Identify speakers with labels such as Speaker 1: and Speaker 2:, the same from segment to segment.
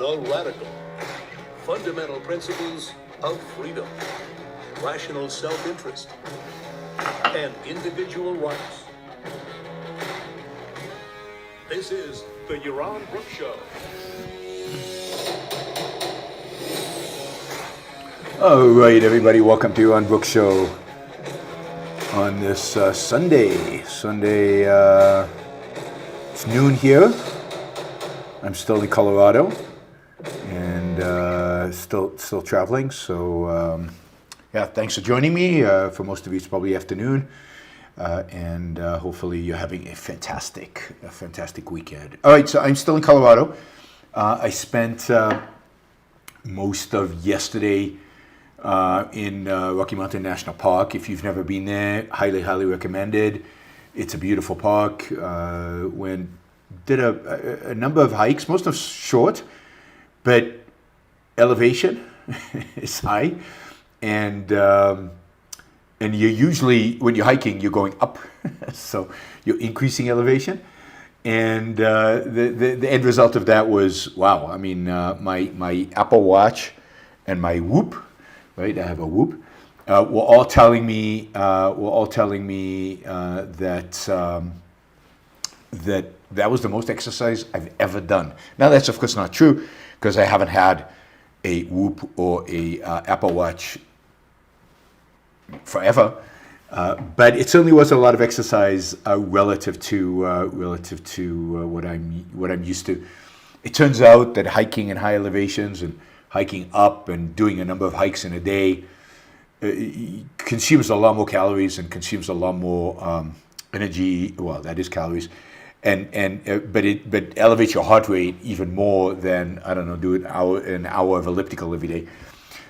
Speaker 1: the radical, fundamental principles of freedom, rational self-interest, and individual rights. This is the Yaron Brook Show.
Speaker 2: All right, everybody, welcome to Yaron Brook Show on this Sunday. It's noon here. I'm still in Colorado and still traveling. So yeah, thanks for joining me. For most of you, it's probably afternoon, and hopefully you're having a fantastic weekend. All right, so I'm still in Colorado. I spent most of yesterday in Rocky Mountain National Park. If you've never been there, highly recommended. It's a beautiful park. Did a number of hikes, most of short, but elevation is high, and you're usually, when you're hiking, you're going up, so you're increasing elevation, and the end result of that was wow. I mean, my Apple Watch and my Whoop, right? I have a Whoop. Were all telling me that was the most exercise I've ever done. Now that's of course not true, because I haven't had a Whoop or a Apple Watch forever, but it certainly was a lot of exercise relative to what I'm used to. It turns out that hiking in high elevations and hiking up and doing a number of hikes in a day consumes a lot more calories and consumes a lot more energy. Well, that is calories. But elevates your heart rate even more than, I don't know, do an hour of elliptical every day.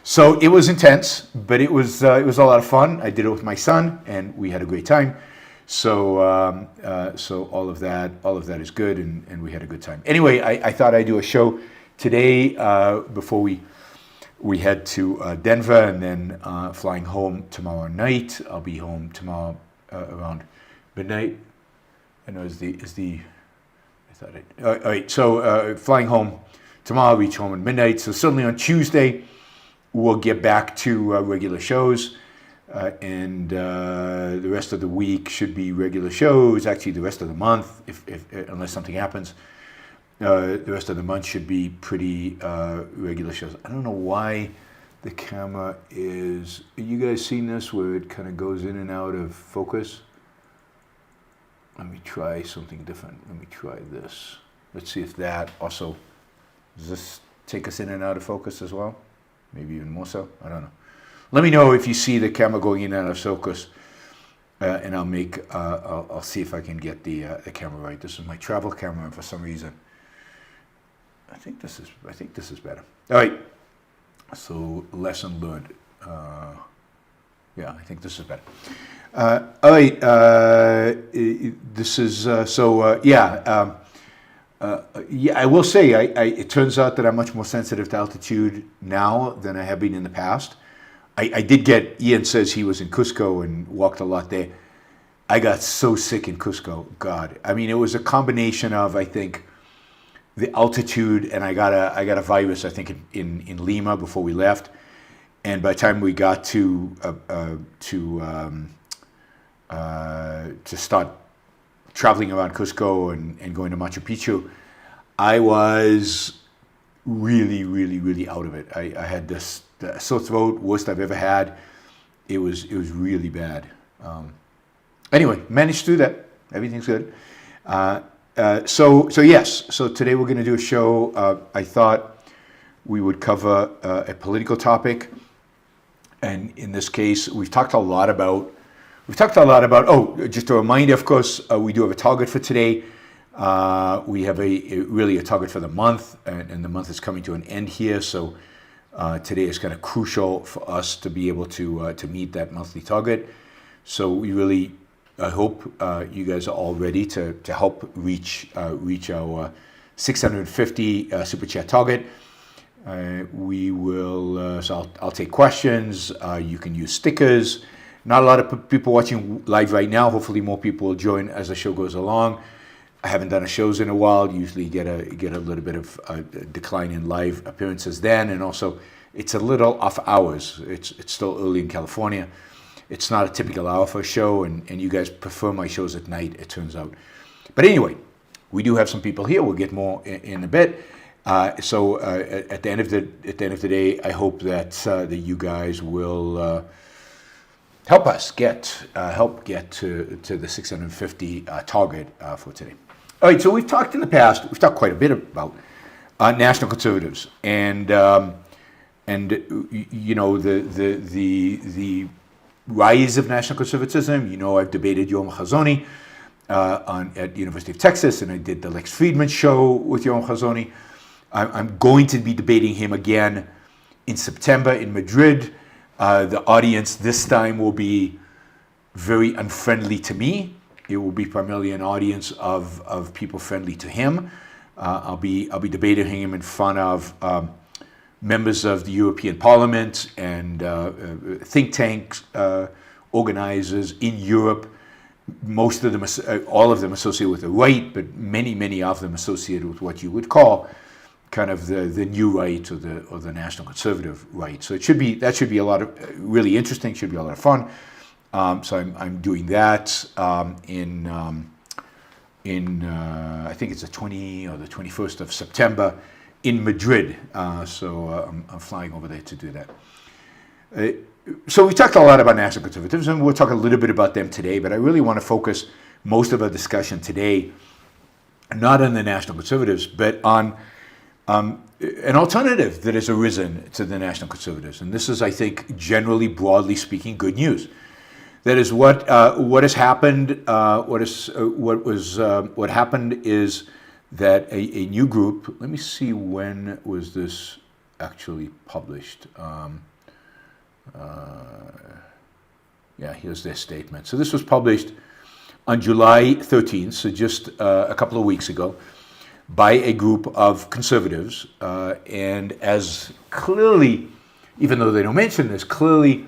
Speaker 2: So it was intense, but it was a lot of fun. I did it with my son, and we had a great time. So all of that is good, and we had a good time. Anyway, I thought I'd do a show today before we head to Denver, and then flying home tomorrow night. I'll be home tomorrow around midnight. I know all right, so flying home tomorrow, reach home at midnight. So certainly on Tuesday, we'll get back to regular shows, and the rest of the week should be regular shows. Actually, the rest of the month, if unless something happens, the rest of the month should be pretty regular shows. I don't know why the camera is. You guys seen this where it kind of goes in and out of focus? Let me try something different. Let me try this. Let's see if that also, does this take us in and out of focus as well? Maybe even more so? I don't know. Let me know if you see the camera going in and out of focus, and I'll see if I can get the camera right. This is my travel camera, and for some reason, I think this is better. All right. So lesson learned. Yeah, I think this is better. All right, this is, yeah, I will say, it turns out that I'm much more sensitive to altitude now than I have been in the past. I did get, Ian says he was in Cusco and walked a lot there. I got so sick in Cusco, God. I mean, it was a combination of, I think, the altitude, and I got a virus, I think, in Lima before we left. And by the time we got to start traveling around Cusco and going to Machu Picchu, I was really out of it. I had this sore throat, worst I've ever had. It was really bad. Anyway, managed to do that. Everything's good. So yes. So today we're going to do a show. I thought we would cover a political topic, and in this case, we've talked a lot about. Oh, just a reminder, of course, we do have a target for today. We have a target for the month, and the month is coming to an end here. So today is kind of crucial for us to be able to meet that monthly target. So we really, I hope you guys are all ready to help reach our 650 super chat target. We will. So I'll take questions. You can use stickers. Not a lot of people watching live right now. Hopefully more people will join as the show goes along. I haven't done a shows in a while. Usually get a little bit of a decline in live appearances then, and also it's a little off hours. It's still early in California. It's not a typical hour for a show, and you guys prefer my shows at night, it turns out. But anyway, we do have some people here. We'll get more in a bit. So at the end of the day, I hope that you guys will help us get to the 650 target for today. All right. So we've talked in the past. We've talked quite a bit about national conservatives and you know the rise of national conservatism. You know, I've debated Yoram Hazony at the University of Texas, and I did the Lex Friedman show with Yaron Hazony. I'm going to be debating him again in September in Madrid. The audience this time will be very unfriendly to me. It will be primarily an audience of people friendly to him. I'll be debating him in front of members of the European Parliament and think tanks, organizers in Europe. Most of them, all of them associated with the right, but many of them associated with what you would call kind of the new right or the national conservative right. So that should be a lot of really interesting. Should be a lot of fun. So I'm doing that in I think it's the 20 or the 21st of September in Madrid. So I'm flying over there to do that. So we talked a lot about national conservatism. We'll talk a little bit about them today, but I really want to focus most of our discussion today not on the national conservatives, but on an alternative that has arisen to the national conservatives. And this is, I think, generally, broadly speaking, good news. That is what has happened. What happened is that a new group. Let me see, when was this actually published? Yeah, here's their statement. So this was published on July 13th, so just a couple of weeks ago, by a group of conservatives, and as clearly, even though they don't mention this, clearly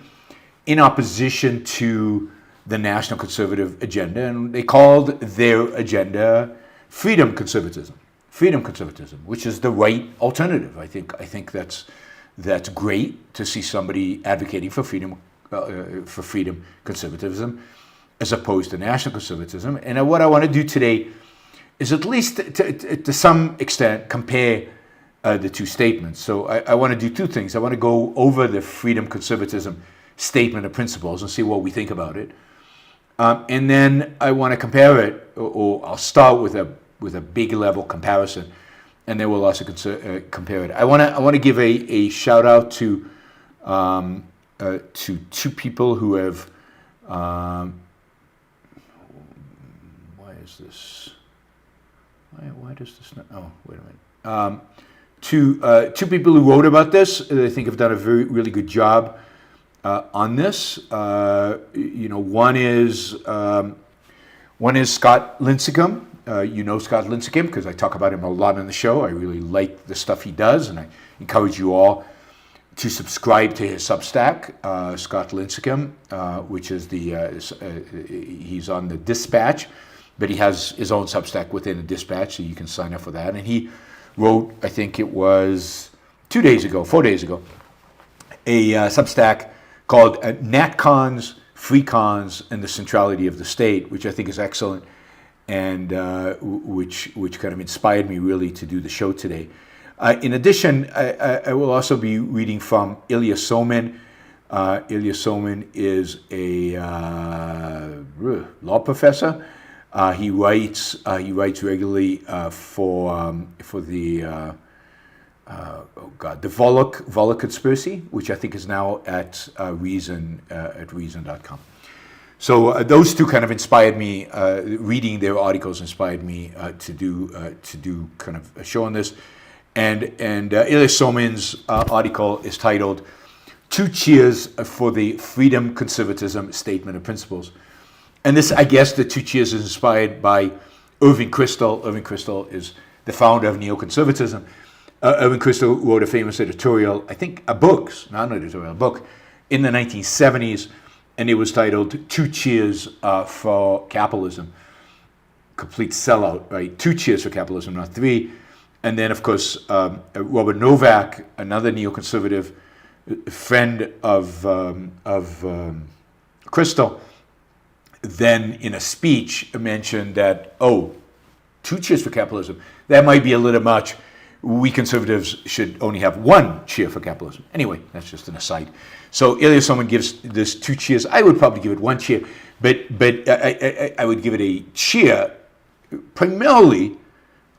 Speaker 2: in opposition to the national conservative agenda, and they called their agenda freedom conservatism, which is the right alternative. I think that's great to see somebody advocating for freedom conservatism as opposed to national conservatism. And what I want to do today is at least to some extent compare the two statements. So I want to do two things. I want to go over the freedom conservatism statement of principles and see what we think about it. And then I want to compare it, or I'll start with a big level comparison, and then we'll also compare it. I want to give a shout out to two people who have. Why is this? Why does this not? Oh, wait a minute. Two people who wrote about this, I think, have done a really good job on this. One is Scott Lincicome. You know Scott Lincicome because I talk about him a lot on the show. I really like the stuff he does, and I encourage you all to subscribe to his Substack, Scott Lincicome, which is he's on the Dispatch, but he has his own Substack within the Dispatch, so you can sign up for that. And he wrote, I think it was 4 days ago, a Substack called Natcons, Freecons, and the Centrality of the State, which I think is excellent, and which kind of inspired me really to do the show today. In addition, I will also be reading from Ilya Somin. Ilya Somin is a law professor. He writes regularly for the the Volok conspiracy, which I think is now at Reason.com. So those two kind of inspired me. Reading their articles inspired me to do kind of a show on this. And Ilya Somin's article is titled "Two Cheers for the Freedom Conservatism Statement of Principles." And this, I guess, the two cheers is inspired by Irving Kristol. Irving Kristol is the founder of neoconservatism. Irving Kristol wrote a famous editorial, I think a book in the 1970s, and it was titled "Two Cheers for Capitalism." complete sellout, right? 2 cheers for capitalism, not 3. And then, of course, Robert Novak, another neoconservative friend of Crystal, then in a speech mentioned that, 2 cheers for capitalism, that might be a little much. We conservatives should only have 1 cheer for capitalism. Anyway, that's just an aside. So if someone gives this 2 cheers, I would probably give it 1 cheer, but I would give it a cheer primarily,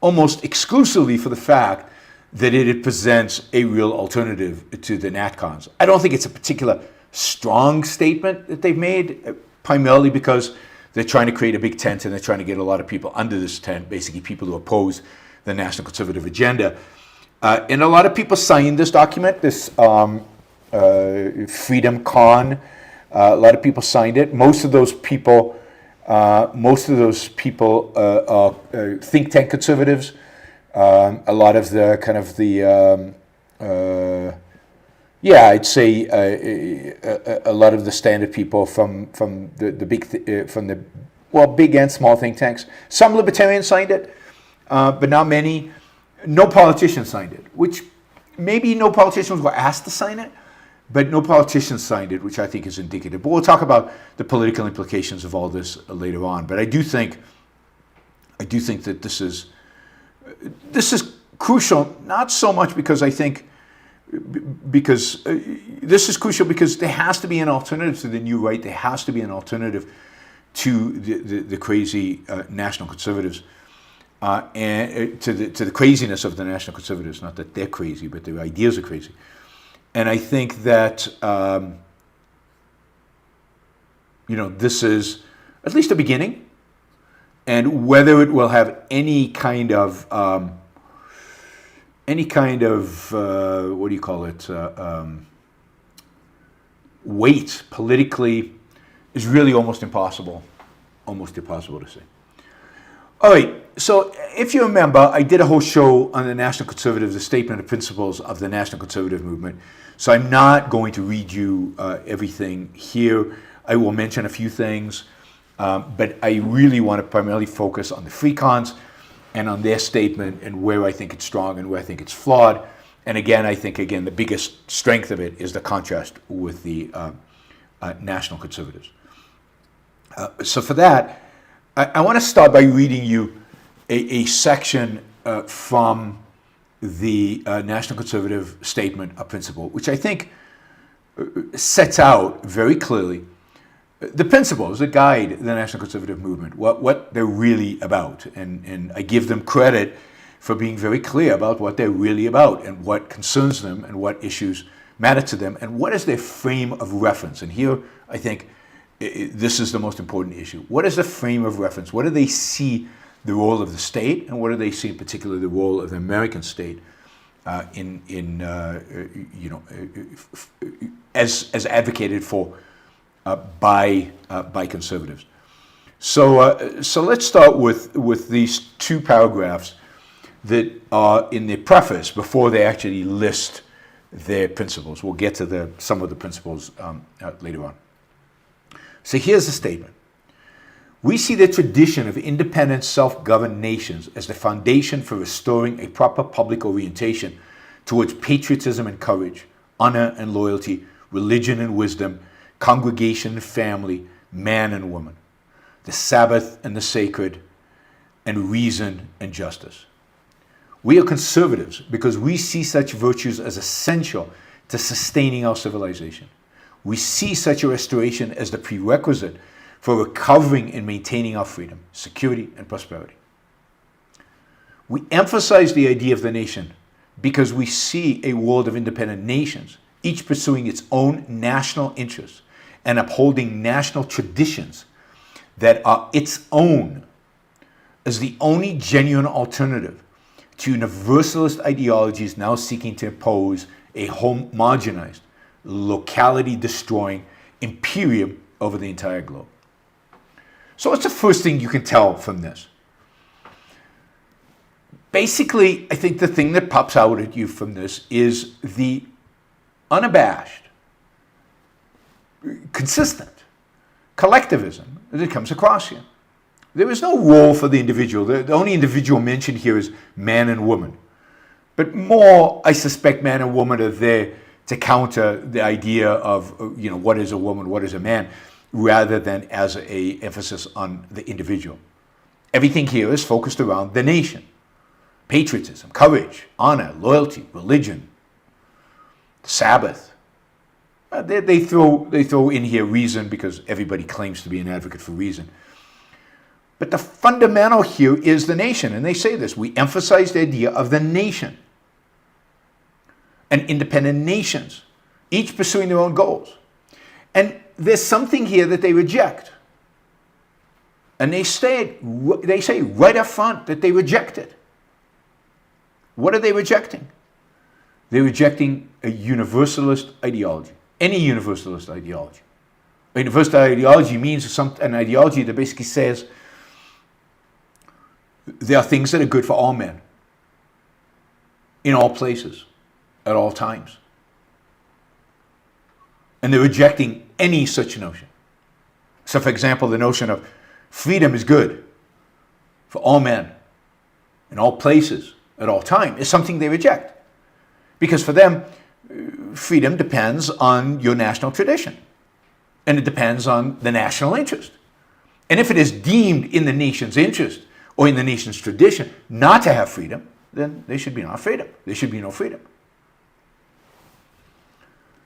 Speaker 2: almost exclusively for the fact that it presents a real alternative to the Natcons. I don't think it's a particular strong statement that they've made, primarily because they're trying to create a big tent and they're trying to get a lot of people under this tent, basically people who oppose the national conservative agenda. And a lot of people signed this document, this Freedom Con. A lot of people signed it. Most of those people are think tank conservatives. A lot of the kind of the I'd say a lot of the standard people from the big and small think tanks. Some libertarians signed it, but not many. No politicians signed it, which maybe no politicians were asked to sign it, but no politicians signed it, which I think is indicative. But we'll talk about the political implications of all this later on. But I do think that this is crucial, not so much because this is crucial because there has to be an alternative to the new right. There has to be an alternative to the crazy national conservatives, and to the craziness of the national conservatives. Not that they're crazy, but their ideas are crazy. And I think that this is at least a beginning, and whether it will have any kind of what do you call it, weight politically is really almost impossible to say. All right, so if you remember, I did a whole show on the National Conservative, the statement of principles of the National Conservative movement. So I'm not going to read you everything here. I will mention a few things, but I really want to primarily focus on the Freecons and on their statement and where I think it's strong and where I think it's flawed. And again, I think, the biggest strength of it is the contrast with the National Conservatives. So for that, I want to start by reading you a section from the National Conservative Statement of Principle, which I think sets out very clearly the principles that guide the National Conservative movement, what they're really about. And I give them credit for being very clear about what they're really about and what concerns them and what issues matter to them and what is their frame of reference. And here, I think, this is the most important issue. What is the frame of reference? What do they see the role of the state, and what do they see in particular the role of the American state as advocated for by conservatives? So let's start with these 2 paragraphs that are in the preface before they actually list their principles. We'll get to some of the principles later on. So here's the statement. We see the tradition of independent, self-governed nations as the foundation for restoring a proper public orientation towards patriotism and courage, honor and loyalty, religion and wisdom, congregation and family, man and woman, the Sabbath and the sacred, and reason and justice. We are conservatives because we see such virtues as essential to sustaining our civilization. We see such a restoration as the prerequisite for recovering and maintaining our freedom, security, and prosperity. We emphasize the idea of the nation because we see a world of independent nations, each pursuing its own national interests and upholding national traditions that are its own as the only genuine alternative to universalist ideologies now seeking to impose a homogenized, locality-destroying imperium over the entire globe. So what's the first thing you can tell from this? Basically, I think the thing that pops out at you from this is the unabashed, consistent collectivism that comes across here. There is no role for the individual. The only individual mentioned here is man and woman. But more, I suspect man and woman are there to counter the idea of, what is a woman, what is a man, rather than as a emphasis on the individual. Everything here is focused around the nation. Patriotism, courage, honor, loyalty, religion, the Sabbath. They throw in here reason because everybody claims to be an advocate for reason. But the fundamental here is the nation, and they say this. We emphasize the idea of the nation and independent nations, each pursuing their own goals. And there's something here that they reject. And they say right up front that they reject it. What are they rejecting? They're rejecting a universalist ideology, any universalist ideology. A universalist ideology means an ideology that basically says there are things that are good for all men, in all places, at all times. And they're rejecting any such notion. So, for example, the notion of freedom is good for all men, in all places, at all time, is something they reject. Because for them, freedom depends on your national tradition. And it depends on the national interest. And if it is deemed in the nation's interest or in the nation's tradition not to have freedom, then there should be no freedom. There should be no freedom.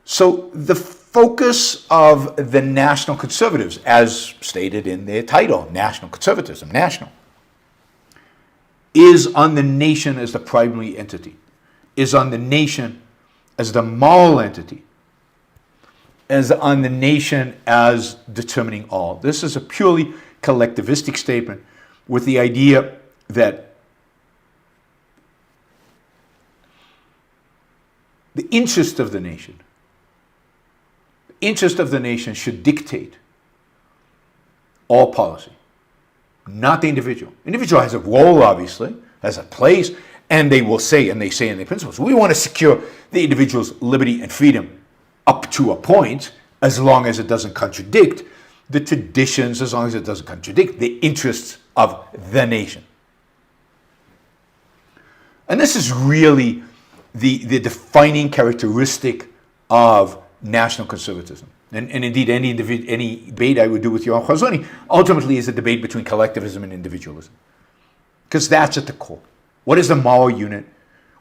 Speaker 2: So the focus of the national conservatives, as stated in their title, National Conservatism, national, is on the nation as the primary entity, is on the nation as the moral entity, as on the nation as determining all. This is a purely collectivistic statement with the idea that the interest of the nation should dictate all policy, not the individual. Individual has a role, obviously, has a place, and they will say, and they say in their principles, we want to secure the individual's liberty and freedom up to a point, as long as it doesn't contradict the traditions, as long as it doesn't contradict the interests of the nation. And this is really the defining characteristic of national conservatism. And indeed, any debate I would do with Yaron Brook ultimately is a debate between collectivism and individualism. Because that's at the core. What is the moral unit?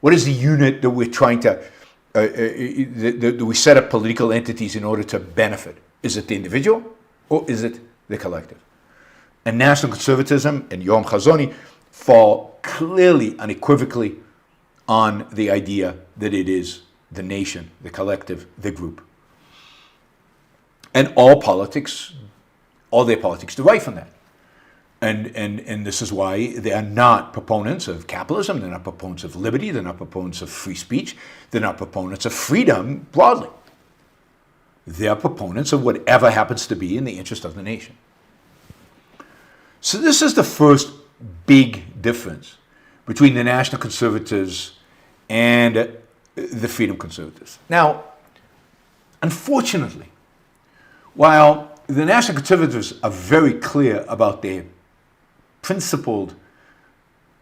Speaker 2: What is the unit that we're trying to, that we set up political entities in order to benefit? Is it the individual or is it the collective? And national conservatism and Yaron Brook fall clearly, unequivocally on the idea that it is the nation, the collective, the group. And all their politics derive from that. And this is why they are not proponents of capitalism, they're not proponents of liberty, they're not proponents of free speech, they're not proponents of freedom broadly. They are proponents of whatever happens to be in the interest of the nation. So this is the first big difference between the national conservatives and the freedom conservatives. Now, unfortunately, while the national conservatives are very clear about their principled,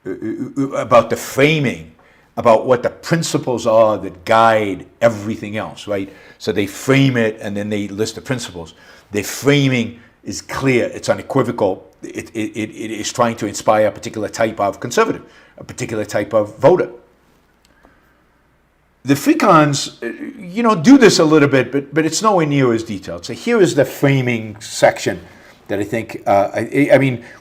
Speaker 2: about the framing, about what the principles are that guide everything else, right? So they frame it and then they list the principles. Their framing is clear, it's unequivocal, it is trying to inspire a particular type of conservative, a particular type of voter. The Freecons, do this a little bit, but it's nowhere near as detailed. So here is the framing section that I think,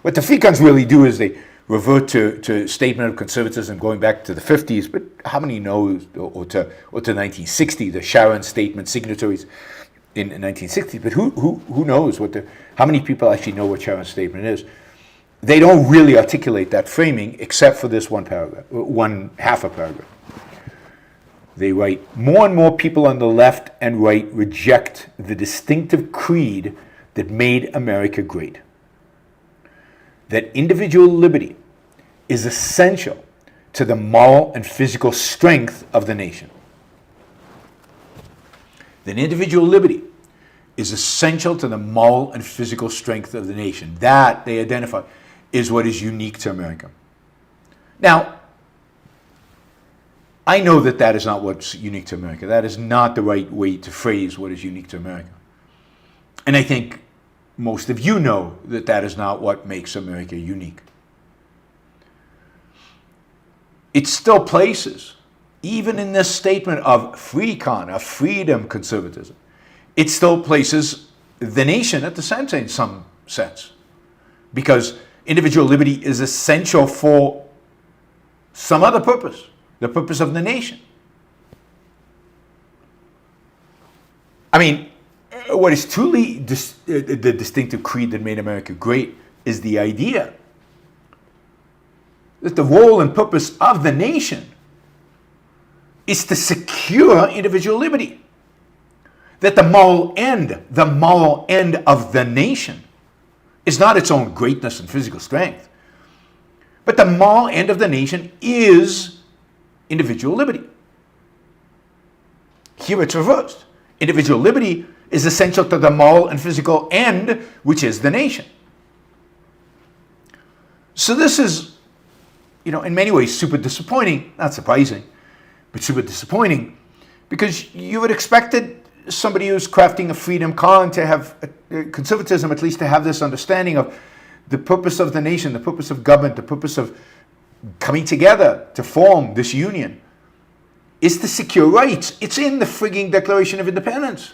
Speaker 2: what the Freecons really do is they revert to statement of conservatism going back to the 50s, but how many know, or to 1960, the Sharon statement signatories in 1960, but who knows how many people actually know what Sharon's statement is? They don't really articulate that framing except for this one paragraph, one half a paragraph. They write, more and more people on the left and right reject the distinctive creed that made America great. That individual liberty is essential to the moral and physical strength of the nation. That individual liberty is essential to the moral and physical strength of the nation. That they identify is what is unique to America. Now, I know that that is not what's unique to America. That is not the right way to phrase what is unique to America. And I think most of you know that that is not what makes America unique. It still places, even in this statement of Freecon, of freedom conservatism, it still places the nation at the center in some sense. Because individual liberty is essential for some other purpose, the purpose of the nation. I mean, what is truly the distinctive creed that made America great is the idea that the role and purpose of the nation is to secure individual liberty. That the moral end of the nation is not its own greatness and physical strength, but the moral end of the nation is individual liberty. Here it's reversed. Individual liberty is essential to the moral and physical end, which is the nation. So this is, in many ways super disappointing, not surprising, but super disappointing, because you would expected somebody who's crafting a freedom con to have conservatism, at least to have this understanding of the purpose of the nation, the purpose of government, the purpose of coming together to form this union is to secure rights. It's in the frigging Declaration of Independence.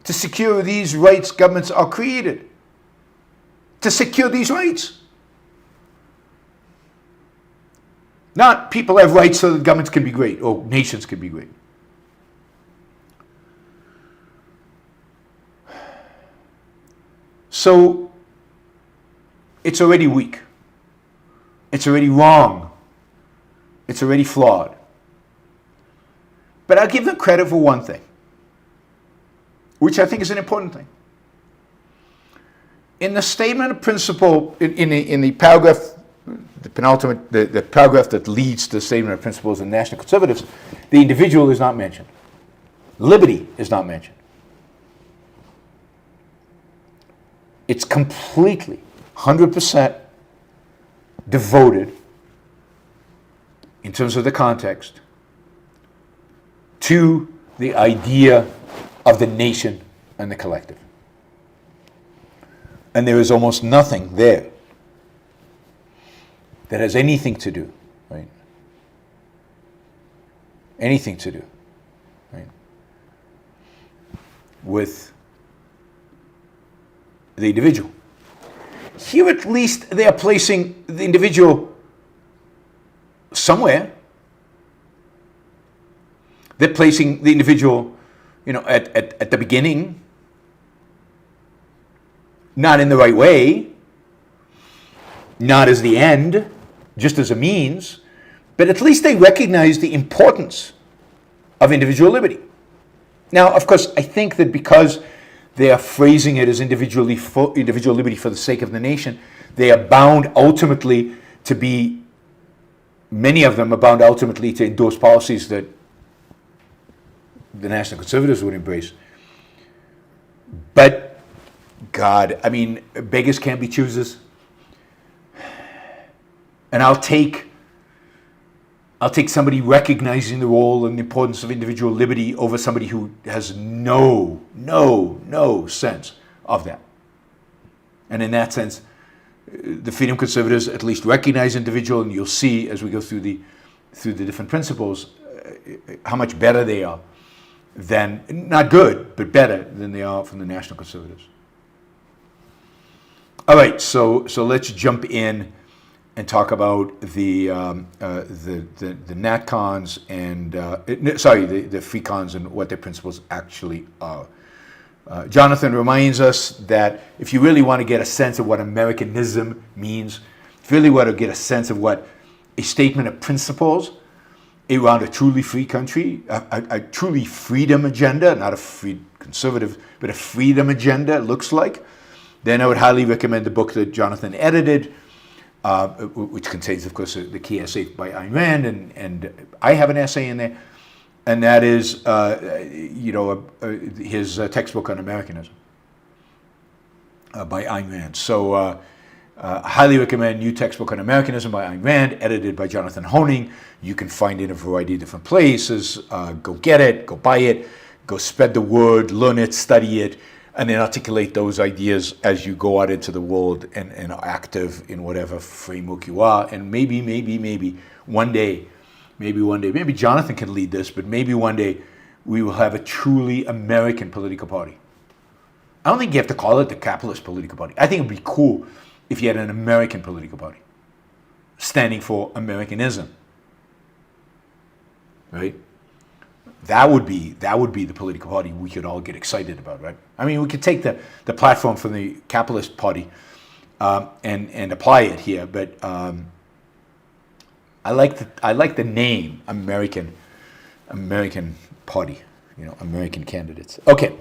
Speaker 2: To secure these rights, governments are created. To secure these rights. Not people have rights so that governments can be great or nations can be great. So it's already weak. It's already wrong. It's already flawed. But I'll give them credit for one thing, which I think is an important thing. In the statement of principle, in the paragraph, the penultimate, the paragraph that leads to the statement of principles of national conservatives, the individual is not mentioned. Liberty is not mentioned. It's completely, 100% devoted, in terms of the context, to the idea of the nation and the collective. And there is almost nothing there that has anything to do, right? Anything to do, right? With the individual. Here at least they are placing the individual somewhere. They're placing the individual, at the beginning, not in the right way, not as the end, just as a means, but at least they recognize the importance of individual liberty. Now, of course, I think that because they are phrasing it as individual liberty for the sake of the nation, they are bound ultimately to be, many of them are bound ultimately to endorse policies that the national conservatives would embrace. But, God, I mean, beggars can't be choosers. And I'll take somebody recognizing the role and the importance of individual liberty over somebody who has no sense of that. And in that sense, the freedom conservatives at least recognize individual, and you'll see as we go through the different principles how much better they are than, not good, but better than they are from the national conservatives. All right, so let's jump in and talk about the Natcons and the Freecons and what their principles actually are. Jonathan reminds us that if you really want to get a sense of what Americanism means, if you really want to get a sense of what a statement of principles around a truly free country, a truly freedom agenda, not a free conservative, but a freedom agenda looks like, then I would highly recommend the book that Jonathan edited, which contains, of course, the key essay by Ayn Rand, and I have an essay in there, and that is, his textbook on Americanism by Ayn Rand. So I highly recommend New Textbook on Americanism by Ayn Rand, edited by Jonathan Honing. You can find it in a variety of different places. Go get it, go buy it, go spread the word, learn it, study it, and then articulate those ideas as you go out into the world and are active in whatever framework you are. And maybe one day, maybe Jonathan can lead this, but maybe one day we will have a truly American political party. I don't think you have to call it the capitalist political party. I think it would be cool if you had an American political party standing for Americanism, right? That would be the political party we could all get excited about, right? I mean, we could take the platform from the capitalist party and apply it here, but I like the name American Party, American candidates. Okay,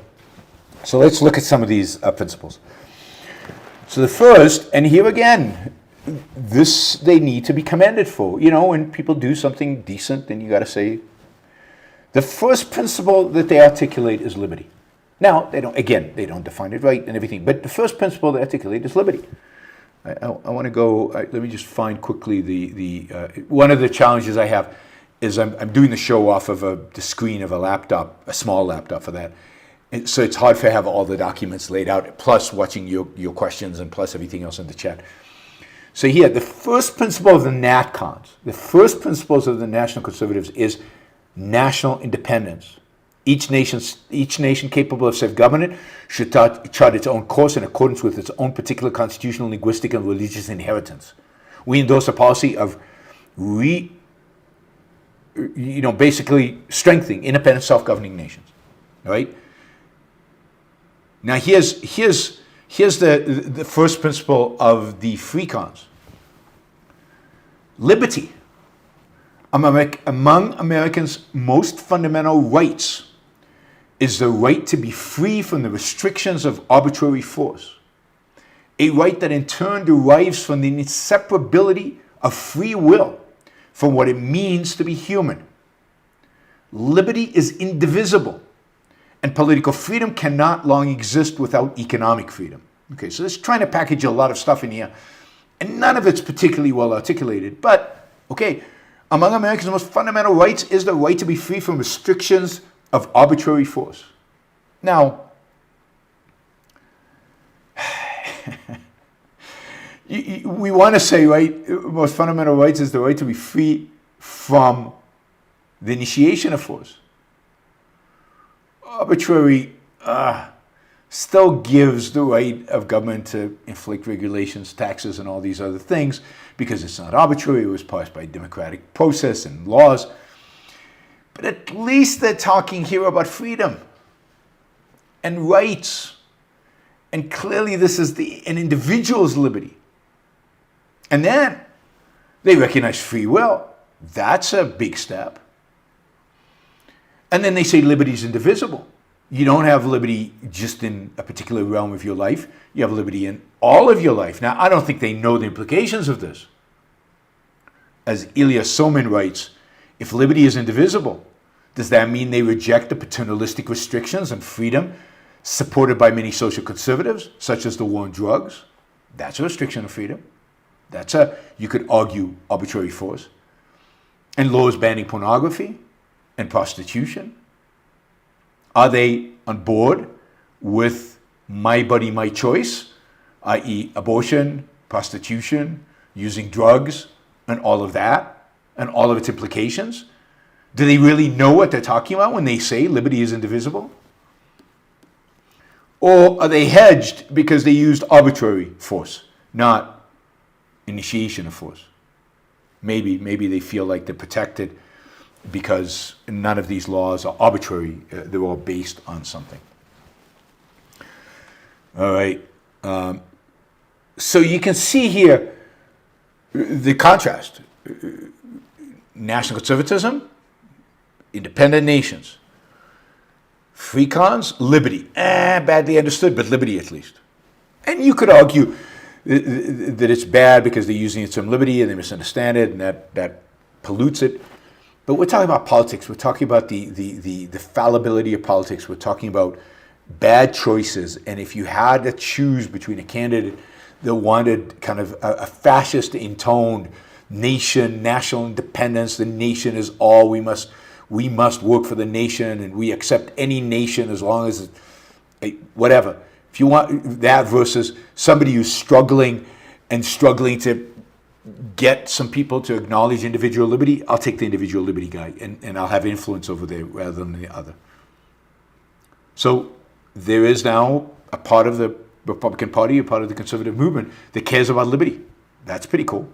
Speaker 2: so let's look at some of these principles. So the first, and here again, this they need to be commended for. When people do something decent, then you got to say, the first principle that they articulate is liberty. Now, they don't define it right and everything, but the first principle they articulate is liberty. I want to go, let me just find quickly one of the challenges I have is I'm doing the show off of the screen of a laptop, a small laptop for that. And so it's hard to have all the documents laid out, plus watching your questions and plus everything else in the chat. So here, the first principle of the Natcons, the first principles of the National Conservatives is national independence. Each nation capable of self-government should chart its own course in accordance with its own particular constitutional, linguistic, and religious inheritance. We endorse a policy of basically strengthening independent, self-governing nations. All right. Now here's the first principle of the Freecons. Liberty. Among Americans' most fundamental rights is the right to be free from the restrictions of arbitrary force, a right that in turn derives from the inseparability of free will from what it means to be human. Liberty is indivisible, and political freedom cannot long exist without economic freedom. Okay, so it's trying to package a lot of stuff in here, and none of it's particularly well articulated, but, okay, among Americans' most fundamental rights is the right to be free from restrictions of arbitrary force. Now, we want to say, right, most fundamental rights is the right to be free from the initiation of force. Arbitrary still gives the right of government to inflict regulations, taxes, and all these other things because it's not arbitrary. It was passed by a democratic process and laws. But at least they're talking here about freedom and rights. And clearly this is an individual's liberty. And then they recognize free will. That's a big step. And then they say liberty is indivisible. You don't have liberty just in a particular realm of your life. You have liberty in all of your life. Now, I don't think they know the implications of this. As Ilya Somin writes, if liberty is indivisible, does that mean they reject the paternalistic restrictions on freedom supported by many social conservatives, such as the war on drugs? That's a restriction of freedom. That's you could argue, arbitrary force. And laws banning pornography and prostitution. Are they on board with my body, my choice, i.e. abortion, prostitution, using drugs, and all of that, and all of its implications? Do they really know what they're talking about when they say liberty is indivisible? Or are they hedged because they used arbitrary force, not initiation of force? Maybe they feel like they're protected because none of these laws are arbitrary. They're all based on something. All right. So you can see here the contrast. National conservatism, independent nations. Freecons, liberty. Badly understood, but liberty at least. And you could argue that it's bad because they're using the term liberty and they misunderstand it and that pollutes it. But we're talking about politics. We're talking about the fallibility of politics. We're talking about bad choices. And if you had to choose between a candidate that wanted kind of a fascist intoned nation, national independence. The nation is all. We must work for the nation, and we accept any nation as long as whatever. If you want that versus somebody who's struggling to get some people to acknowledge individual liberty, I'll take the individual liberty guy, and I'll have influence over there rather than the other. So there is now a part of the Republican Party, a part of the conservative movement that cares about liberty. That's pretty cool.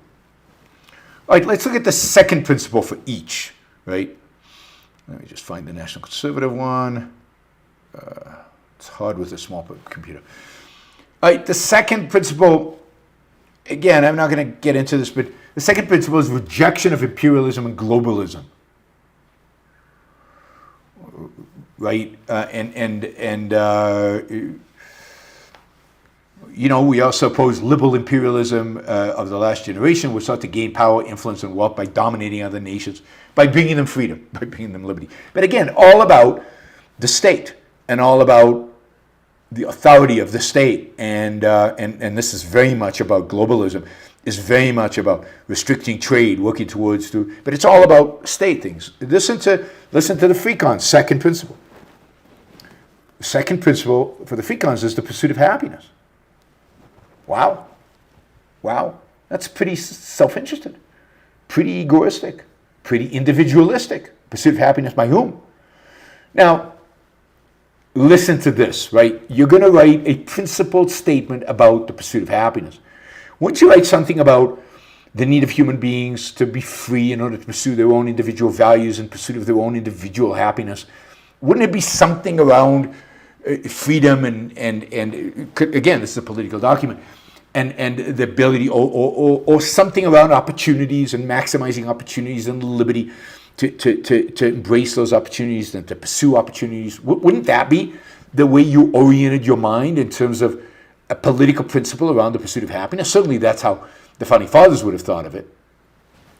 Speaker 2: All right, let's look at the second principle for each, right? Let me just find the National Conservative one. It's hard with a small computer. All right, the second principle, again, I'm not going to get into this, but the second principle is rejection of imperialism and globalism. Right? We also oppose liberal imperialism of the last generation, which sought to gain power, influence, and wealth by dominating other nations, by bringing them freedom, by bringing them liberty. But again, all about the state and all about the authority of the state. And this is very much about globalism. Is very much about restricting trade, working towards, but it's all about state things. Listen to the Freecons' second principle. The second principle for the Freecons is the pursuit of happiness. Wow. That's pretty self-interested, pretty egoistic, pretty individualistic. Pursuit of happiness by whom? Now, listen to this, right? You're going to write a principled statement about the pursuit of happiness. Wouldn't you write something about the need of human beings to be free in order to pursue their own individual values in pursuit of their own individual happiness? Wouldn't it be something around freedom and again, this is a political document, and the ability or something around opportunities and maximizing opportunities and liberty to embrace those opportunities and to pursue opportunities? Wouldn't that be the way you oriented your mind in terms of a political principle around the pursuit of happiness? Certainly that's how the Founding Fathers would have thought of it.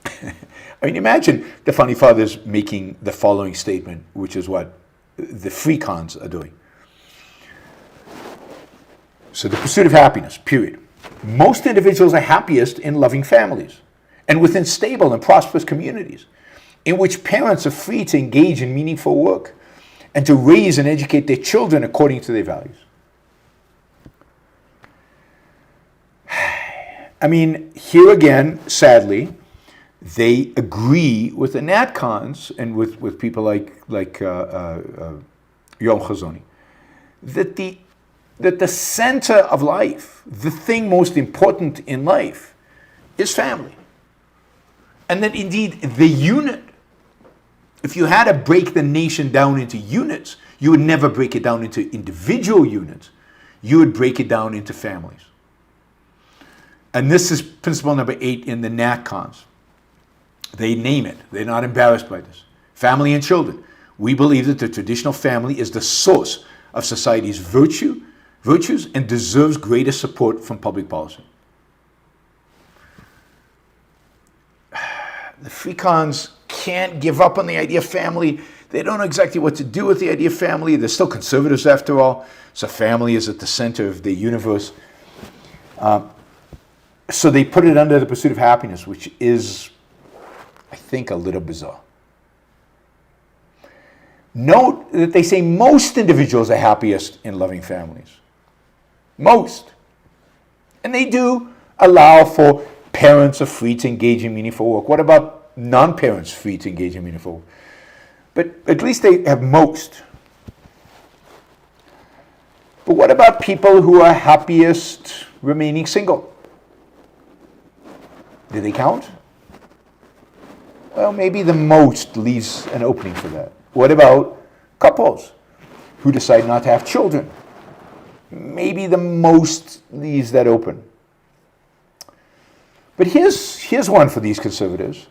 Speaker 2: I mean, imagine the Founding Fathers making the following statement, which is what the Freecons are doing. So the pursuit of happiness, period. Most individuals are happiest in loving families and within stable and prosperous communities in which parents are free to engage in meaningful work and to raise and educate their children according to their values. I mean, here again, sadly, they agree with the Natcons and with people like Yoram Chazoni that the center of life, the thing most important in life, is family. And that indeed the unit, if you had to break the nation down into units, you would never break it down into individual units. You would break it down into families. And this is principle number 8 in the Natcons. They name it. They're not embarrassed by this. Family and children. We believe that the traditional family is the source of society's virtues and deserves greater support from public policy. The Freecons can't give up on the idea of family. They don't know exactly what to do with the idea of family. They're still conservatives after all. So family is at the center of the universe. So they put it under the pursuit of happiness, which is, I think, a little bizarre. Note that they say most individuals are happiest in loving families. Most. And they do allow for parents are free to engage in meaningful work. What about non-parents free to engage in meaningful work? But at least they have most. But what about people who are happiest remaining single? Do they count? Well, maybe the most leaves an opening for that. What about couples who decide not to have children? Maybe the most leaves that open. But here's one for these conservatives.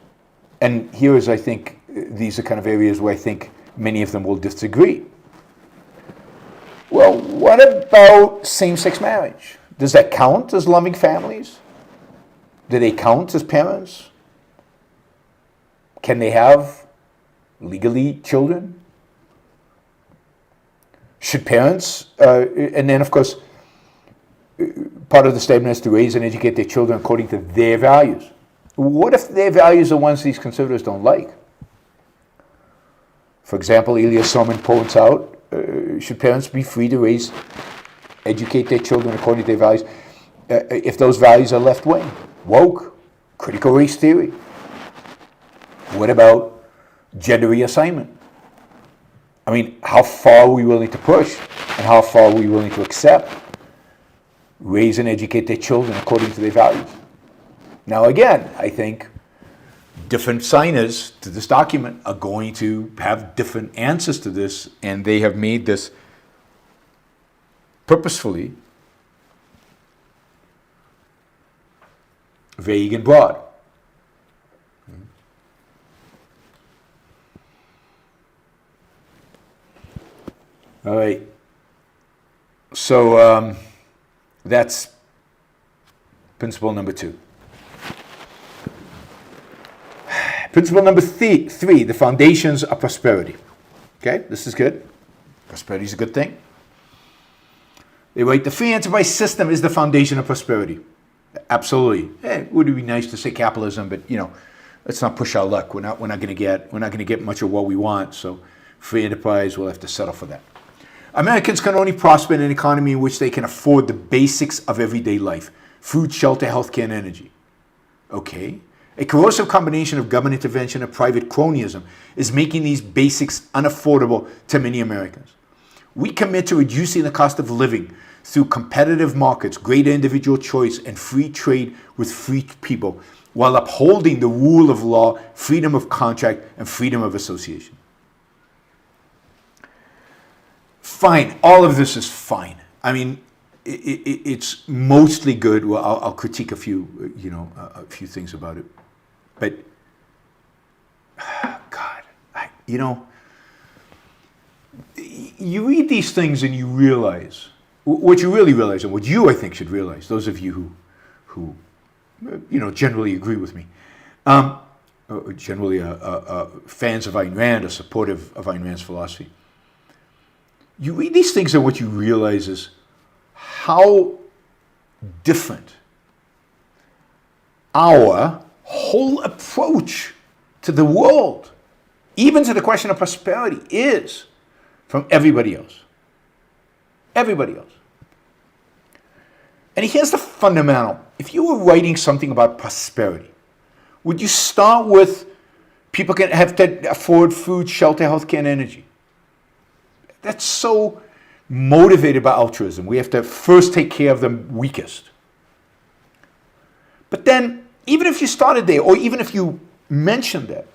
Speaker 2: And here is, I think, these are kind of areas where I think many of them will disagree. Well, what about same-sex marriage? Does that count as loving families? Do they count as parents? Can they have legally children? Should parents, and then of course, part of the statement is to raise and educate their children according to their values. What if their values are ones these conservatives don't like? For example, Elias Solomon points out, should parents be free to raise, educate their children according to their values, if those values are left-wing, woke, critical race theory? What about gender reassignment? I mean, how far are we willing to push and how far are we willing to accept? Raise and educate their children according to their values. Now again, I think different signers to this document are going to have different answers to this, and they have made this purposefully vague and broad. All right. So that's principle number 2. Principle number three, the foundations of prosperity. Okay, this is good. Prosperity is a good thing. They write, the free enterprise system is the foundation of prosperity. Absolutely. It would be nice to say capitalism, but let's not push our luck. We're not going to get much of what we want. So free enterprise, we'll have to settle for that. Americans can only prosper in an economy in which they can afford the basics of everyday life: food, shelter, healthcare, and energy. Okay. A corrosive combination of government intervention and private cronyism is making these basics unaffordable to many Americans. We commit to reducing the cost of living through competitive markets, greater individual choice, and free trade with free people, while upholding the rule of law, freedom of contract, and freedom of association. Fine. All of this is fine. I mean, it's mostly good. Well, I'll critique a few things about it. But, God, you read these things and you realize, what you really realize, and what you, I think, should realize, those of you who generally agree with me, generally fans of Ayn Rand or supportive of Ayn Rand's philosophy, you read these things and what you realize is how different our whole approach to the world, even to the question of prosperity, is from everybody else. Everybody else. And here's the fundamental. If you were writing something about prosperity, would you start with people can have to afford food, shelter, healthcare, and energy? That's so motivated by altruism. We have to first take care of the weakest. But then, even if you started there, or even if you mentioned that,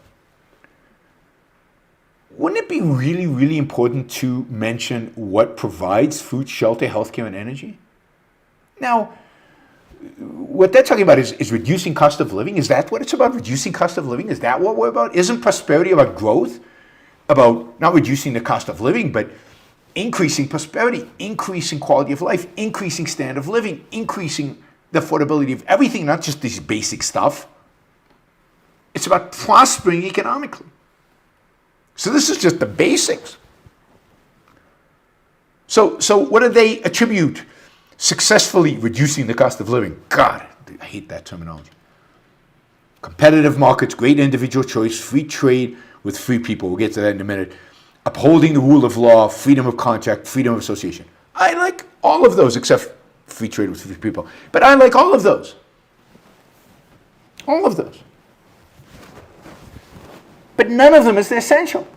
Speaker 2: wouldn't it be really, really important to mention what provides food, shelter, healthcare, and energy? Now, what they're talking about is reducing cost of living. Is that what it's about, reducing cost of living? Is that what we're about? Isn't prosperity about growth? About not reducing the cost of living, but increasing prosperity, increasing quality of life, increasing standard of living, increasing the affordability of everything, not just this basic stuff. It's about prospering economically. So this is just the basics. So what do they attribute successfully reducing the cost of living? God, I hate that terminology. Competitive markets, great individual choice, free trade with free people. We'll get to that in a minute. Upholding the rule of law, freedom of contract, freedom of association. I like all of those except free trade with free people. But I like all of those. All of those. But none of them is essential.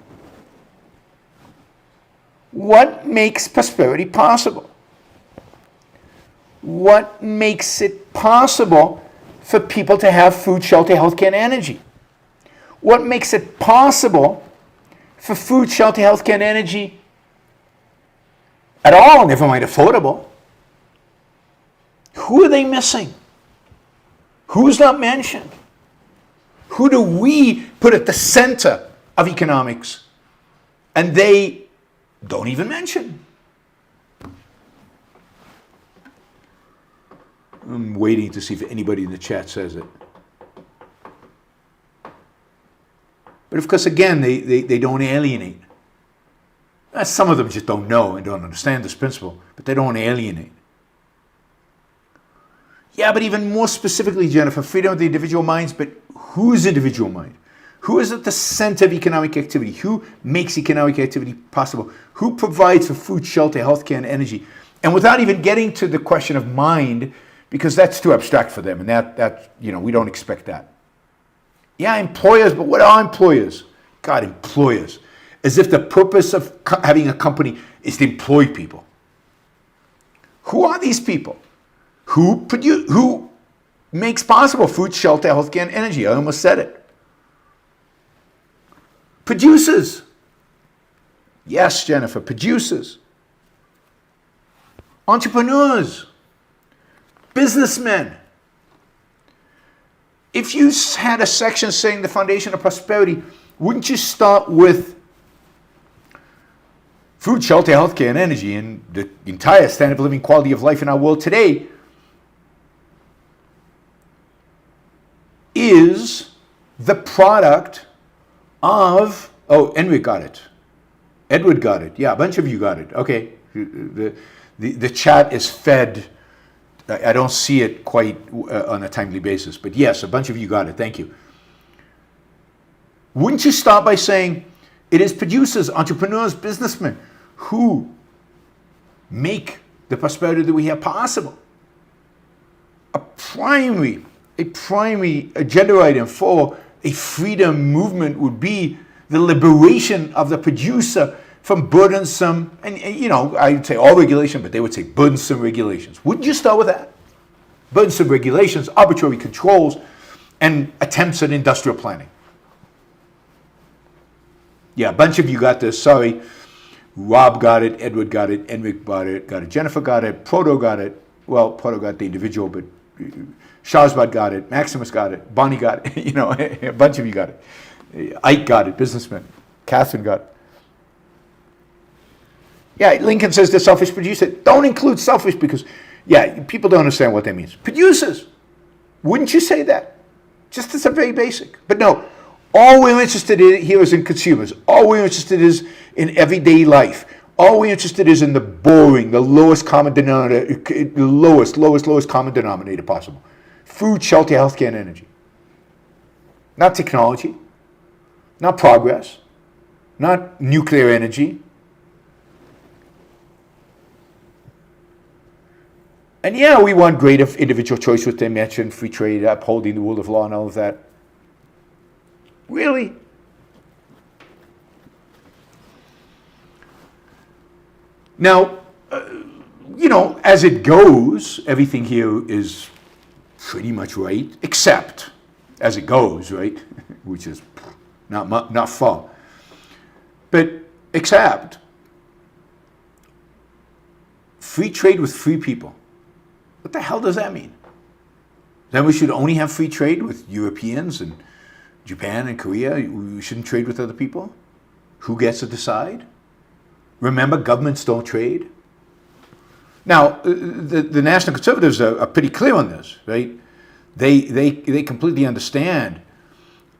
Speaker 2: What makes prosperity possible? What makes it possible for people to have food, shelter, healthcare, and energy? What makes it possible for food, shelter, healthcare, and energy at all, never mind affordable? Who are they missing? Who's not mentioned? Who do we put at the center of economics and they don't even mention? I'm waiting to see if anybody in the chat says it. But of course, again, they don't alienate. Some of them just don't know and don't understand this principle, but they don't alienate. Yeah, but even more specifically, Jennifer, freedom of the individual minds, but whose individual mind? Who is at the center of economic activity? Who makes economic activity possible? Who provides for food, shelter, healthcare, and energy? And without even getting to the question of mind, because that's too abstract for them, and that we don't expect that. Yeah, employers, but what are employers? God, employers. As if the purpose of having a company is to employ people. Who are these people? Who makes possible food, shelter, healthcare, and energy? I almost said it. Producers. Yes, Jennifer, producers. Entrepreneurs. Businessmen. If you had a section saying the foundation of prosperity, wouldn't you start with food, shelter, healthcare, and energy, and the entire standard of living quality of life in our world today is the product of, Enric got it. Edward got it. Yeah, a bunch of you got it. Okay. The chat is fed. I don't see it quite on a timely basis, but yes, a bunch of you got it. Thank you. Wouldn't you start by saying it is producers, entrepreneurs, businessmen who make the prosperity that we have possible? A primary agenda item for a freedom movement would be the liberation of the producer from burdensome, and I would say all regulation, but they would say burdensome regulations. Wouldn't you start with that? Burdensome regulations, arbitrary controls, and attempts at industrial planning. Yeah, a bunch of you got this. Sorry. Rob got it. Edward got it. Enric got it. Jennifer got it. Proto got it. Well, Proto got the individual, but Shahzad got it. Maximus got it. Bonnie got it. A bunch of you got it. Ike got it. Businessman. Catherine got it. Yeah, Lincoln says the selfish producer. Don't include selfish because, people don't understand what that means. Producers. Wouldn't you say that? Just as a very basic. But no, all we're interested in here is in consumers. All we're interested is in everyday life. All we're interested is in the boring, the lowest common denominator, the lowest common denominator possible. Food, shelter, healthcare, and energy. Not technology. Not progress. Not nuclear energy. And we want greater individual choice with their mention, free trade, upholding the rule of law, and all of that. Really? Now, as it goes, everything here is pretty much right, except as it goes, right? Which is not far. But except free trade with free people. What the hell does that mean? Then we should only have free trade with Europeans and Japan and Korea? We shouldn't trade with other people? Who gets to decide? Remember, governments don't trade. Now, the National Conservatives are pretty clear on this, right? They completely understand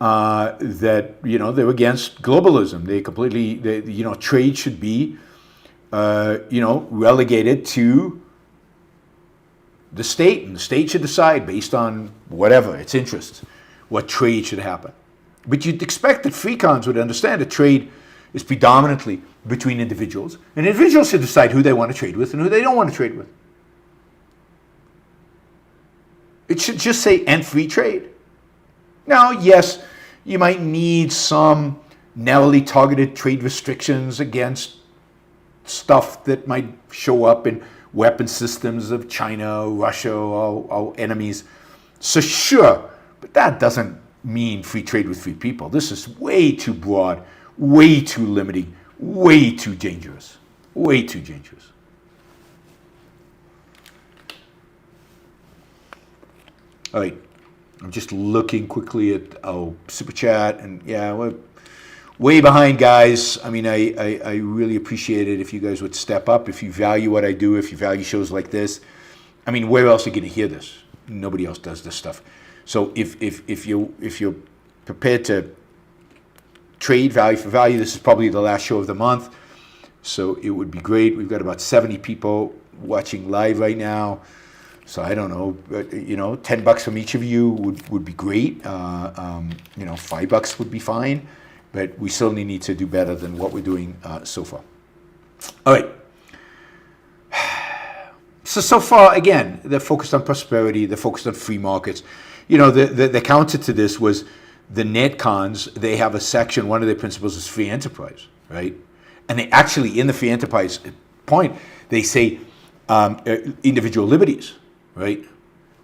Speaker 2: that they're against globalism. Trade should be relegated to the state, and the state should decide based on whatever its interests what trade should happen. But you'd expect that Freecons would understand that trade is predominantly between individuals, and individuals should decide who they want to trade with and who they don't want to trade with. It should just say, and free trade. Now, yes, you might need some narrowly targeted trade restrictions against stuff that might show up in weapon systems of China, Russia, our enemies. So sure, but that doesn't mean free trade with free people. This is way too broad, way too limiting, way too dangerous. Way too dangerous. All right, I'm just looking quickly at our super chat, and we're way behind, guys. I mean, I really appreciate it if you guys would step up, if you value what I do, if you value shows like this. I mean, where else are you going to hear this? Nobody else does this stuff. So if you're prepared to trade value for value, this is probably the last show of the month. So it would be great. We've got about 70 people watching live right now. So I don't know, but, $10 from each of you would be great. $5 would be fine, but we certainly need to do better than what we're doing so far. All right. So far, again, they're focused on prosperity. They're focused on free markets. The counter to this was the Natcons. They have a section, one of their principles is free enterprise, right? And they actually, in the free enterprise point, they say individual liberties, right?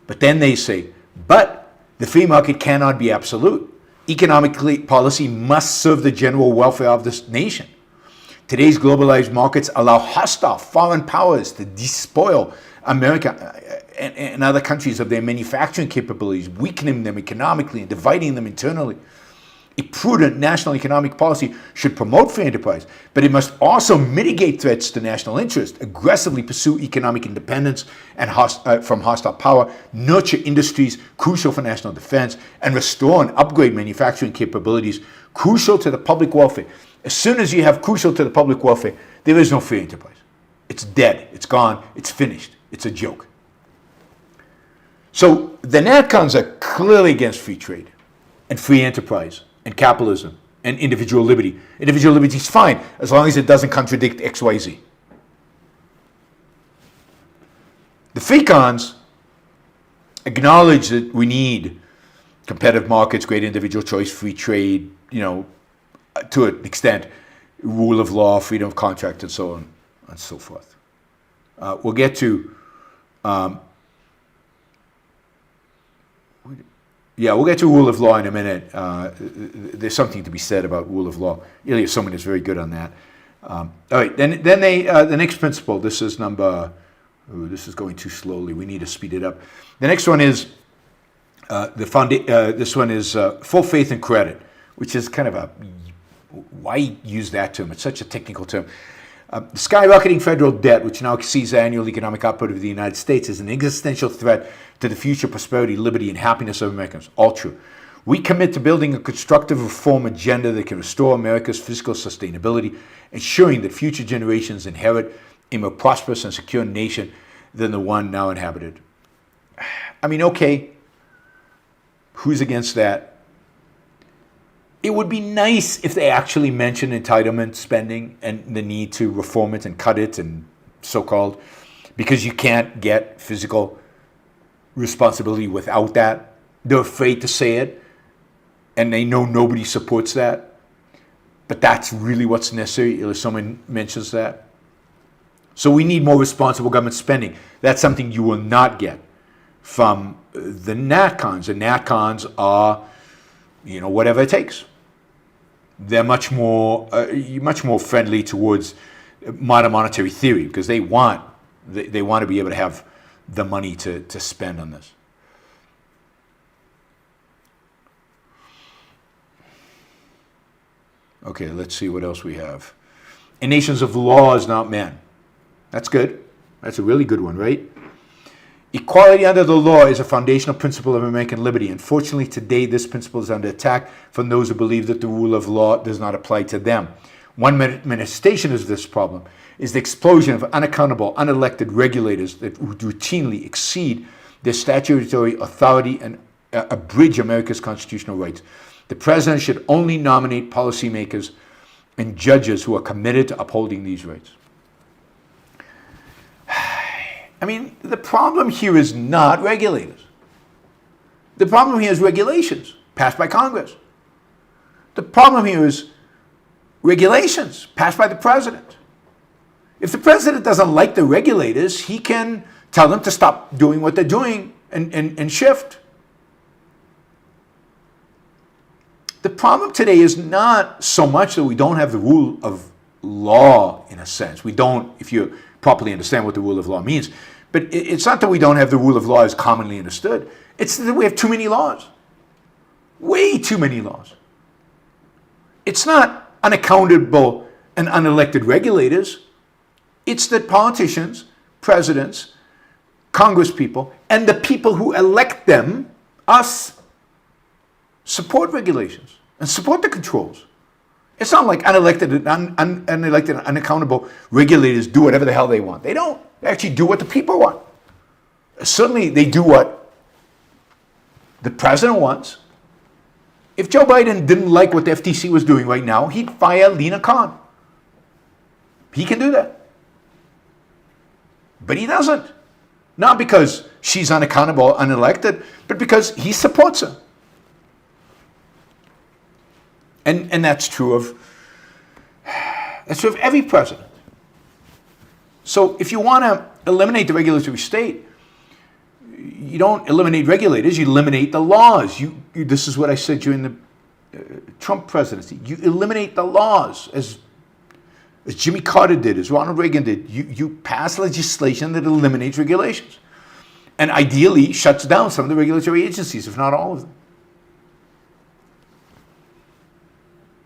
Speaker 2: But then they say, but the free market cannot be absolute. Economic policy must serve the general welfare of this nation. Today's globalized markets allow hostile foreign powers to despoil America and other countries of their manufacturing capabilities, weakening them economically and dividing them internally. A prudent national economic policy should promote free enterprise, but it must also mitigate threats to national interest, aggressively pursue economic independence and from hostile power, nurture industries crucial for national defense, and restore and upgrade manufacturing capabilities crucial to the public welfare. As soon as you have crucial to the public welfare, there is no free enterprise. It's dead. It's gone. It's finished. It's a joke. So the Natcons are clearly against free trade and free enterprise and capitalism and individual liberty. Individual liberty is fine as long as it doesn't contradict XYZ. The Freecons acknowledge that we need competitive markets, great individual choice, free trade, to an extent, rule of law, freedom of contract, and so on and so forth. We'll get to rule of law in a minute. There's something to be said about rule of law. Ilya Somin is very good on that. All right, then the next principle. This is this is going too slowly. We need to speed it up. The next one is this one is full faith and credit, which is kind of why use that term? It's such a technical term. Skyrocketing federal debt, which now exceeds the annual economic output of the United States, is an existential threat to the future prosperity, liberty, and happiness of Americans. All true. We commit to building a constructive reform agenda that can restore America's fiscal sustainability, ensuring that future generations inherit a more prosperous and secure nation than the one now inhabited. I mean, okay, who's against that? It would be nice if they actually mentioned entitlement spending and the need to reform it and cut it and so-called, because you can't get fiscal responsibility without that. They're afraid to say it, and they know nobody supports that. But that's really what's necessary, if someone mentions that. So we need more responsible government spending. That's something you will not get from the Natcons. The Natcons are, whatever it takes. They're much more friendly towards modern monetary theory because they want to be able to have the money to spend on this. Okay, let's see what else we have. In nations of laws, not men. That's good. That's a really good one, right? Equality under the law is a foundational principle of American liberty. Unfortunately, today this principle is under attack from those who believe that the rule of law does not apply to them. One manifestation of this problem is the explosion of unaccountable, unelected regulators that routinely exceed their statutory authority and abridge America's constitutional rights. The president should only nominate policymakers and judges who are committed to upholding these rights. I mean, the problem here is not regulators. The problem here is regulations passed by Congress. The problem here is regulations passed by the president. If the president doesn't like the regulators, he can tell them to stop doing what they're doing and shift. The problem today is not so much that we don't have the rule of law in a sense. We don't, if you properly understand what the rule of law means. But it's not that we don't have the rule of law as commonly understood. It's that we have too many laws. Way too many laws. It's not unaccountable and unelected regulators. It's that politicians, presidents, congresspeople, and the people who elect them, us, support regulations and support the controls. It's not like unelected and unelected and unaccountable regulators do whatever the hell they want. They don't. They actually do what the people want. Certainly they do what the president wants. If Joe Biden didn't like what the FTC was doing right now, he'd fire Lena Khan. He can do that. But he doesn't. Not because she's unaccountable, unelected, but because he supports her. And that's true of every president. So if you want to eliminate the regulatory state, you don't eliminate regulators, you eliminate the laws. This is what I said during the Trump presidency. You eliminate the laws, as Jimmy Carter did, as Ronald Reagan did. You pass legislation that eliminates regulations. And ideally shuts down some of the regulatory agencies, if not all of them.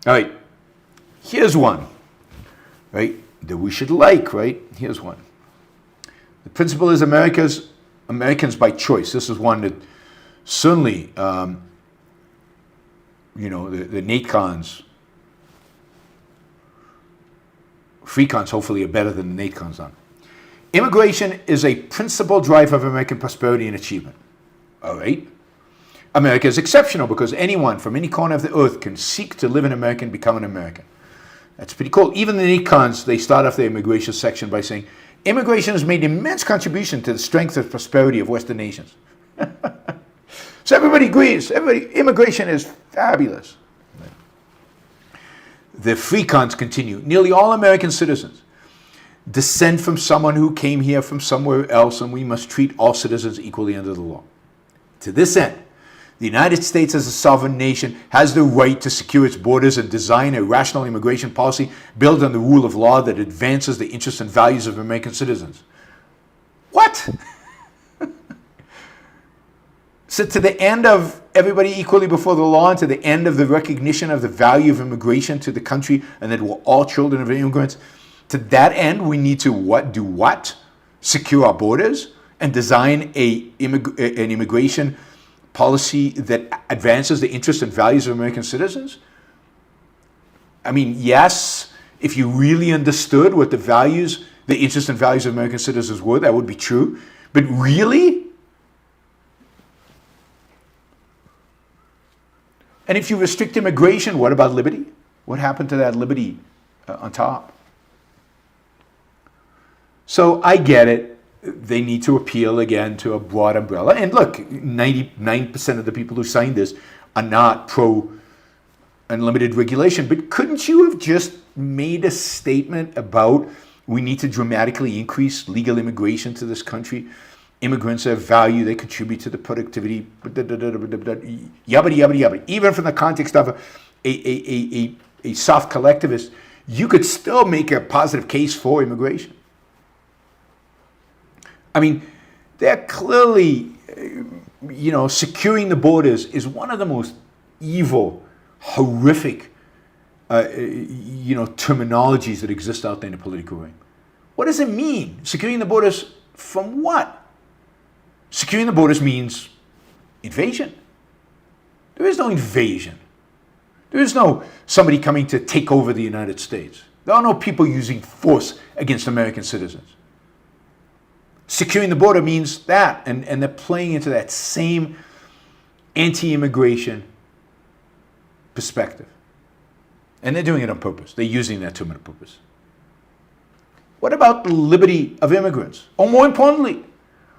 Speaker 2: All right, here's one, right, that we should like, right? Here's one. The principle is Americans by choice. This is one that certainly, the Natcons, Freecons hopefully are better than the Natcons on. Immigration is a principal driver of American prosperity and achievement. All right. America is exceptional because anyone from any corner of the earth can seek to live in America and become an American. That's pretty cool. Even the Natcons, they start off their immigration section by saying, immigration has made immense contribution to the strength and prosperity of Western nations. So everybody agrees. Immigration is fabulous. The Freecons continue. Nearly all American citizens descend from someone who came here from somewhere else, and we must treat all citizens equally under the law. To this end, the United States as a sovereign nation has the right to secure its borders and design a rational immigration policy built on the rule of law that advances the interests and values of American citizens. What? So to the end of everybody equally before the law, and to the end of the recognition of the value of immigration to the country, and that we're all children of immigrants, to that end we need to do what? Secure our borders and design an immigration policy that advances the interests and values of American citizens? I mean, yes, if you really understood what the interests and values of American citizens were, that would be true. But really? And if you restrict immigration, what about liberty? What happened to that liberty on top? So I get it. They need to appeal again to a broad umbrella. And look, 99% of the people who signed this are not pro unlimited regulation. But couldn't you have just made a statement about we need to dramatically increase legal immigration to this country? Immigrants have value, they contribute to the productivity, yabba, yabba, yabba. Even from the context of a soft collectivist, you could still make a positive case for immigration. I mean, they're clearly, securing the borders is one of the most evil, horrific, terminologies that exist out there in the political realm. What does it mean? Securing the borders from what? Securing the borders means invasion. There is no invasion. There is no somebody coming to take over the United States. There are no people using force against American citizens. Securing the border means that, and they're playing into that same anti-immigration perspective. And they're doing it on purpose. They're using that term on purpose. What about the liberty of immigrants? Or more importantly,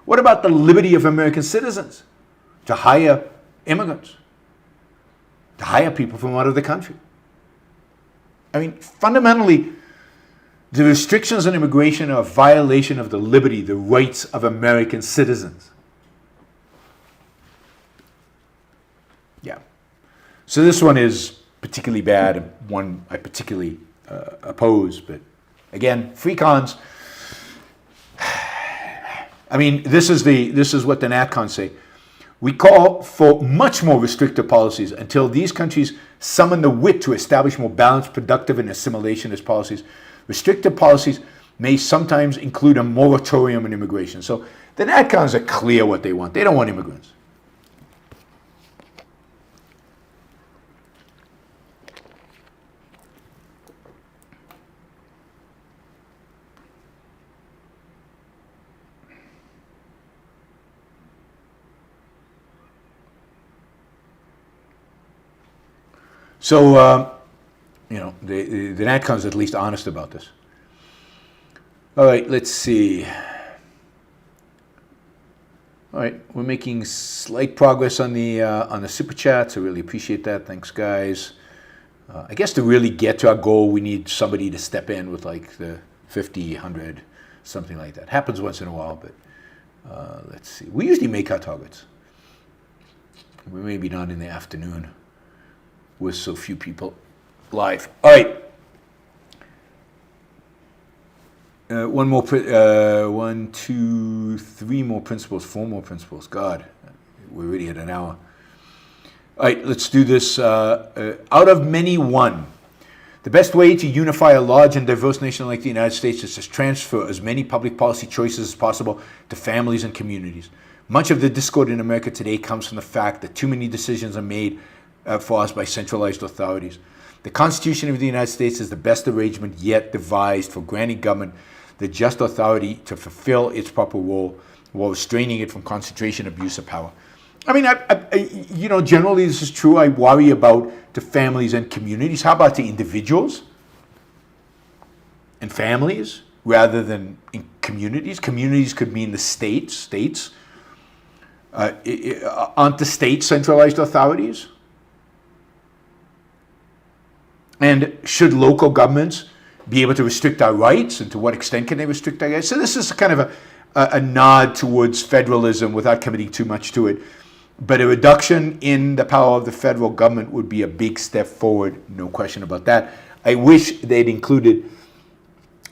Speaker 2: what about the liberty of American citizens to hire immigrants, to hire people from out of the country? I mean, fundamentally, the restrictions on immigration are a violation of the liberty, the rights of American citizens. Yeah. So this one is particularly bad, and one I particularly oppose. But again, Freecons. I mean, this is what the Natcons say. We call for much more restrictive policies until these countries summon the wit to establish more balanced, productive, and assimilationist policies. Restrictive policies may sometimes include a moratorium on immigration. So the Natcons are clear what they want. They don't want immigrants. So, the Natcons are at least honest about this. All right, let's see. All right, we're making slight progress on the super chats. I really appreciate that. Thanks, guys. I guess to really get to our goal, we need somebody to step in with like the 50, 100, something like that. Happens once in a while, but let's see. We usually make our targets. We maybe not in the afternoon with so few people live. All right. One more, 1, 2, 3 more principles, 4 more principles. God, we're already at an hour. All right, let's do this. Out of many, one. The best way to unify a large and diverse nation like the United States is to transfer as many public policy choices as possible to families and communities. Much of the discord in America today comes from the fact that too many decisions are made for us by centralized authorities. The Constitution of the United States is the best arrangement yet devised for granting government the just authority to fulfill its proper role while restraining it from concentration and abuse of power. I mean, generally this is true. I worry about the families and communities. How about the individuals and families rather than in communities? Communities could mean the states. Aren't the states centralized authorities? And should local governments be able to restrict our rights, and to what extent can they restrict our rights? So this is kind of a nod towards federalism without committing too much to it. But a reduction in the power of the federal government would be a big step forward, no question about that. I wish they'd included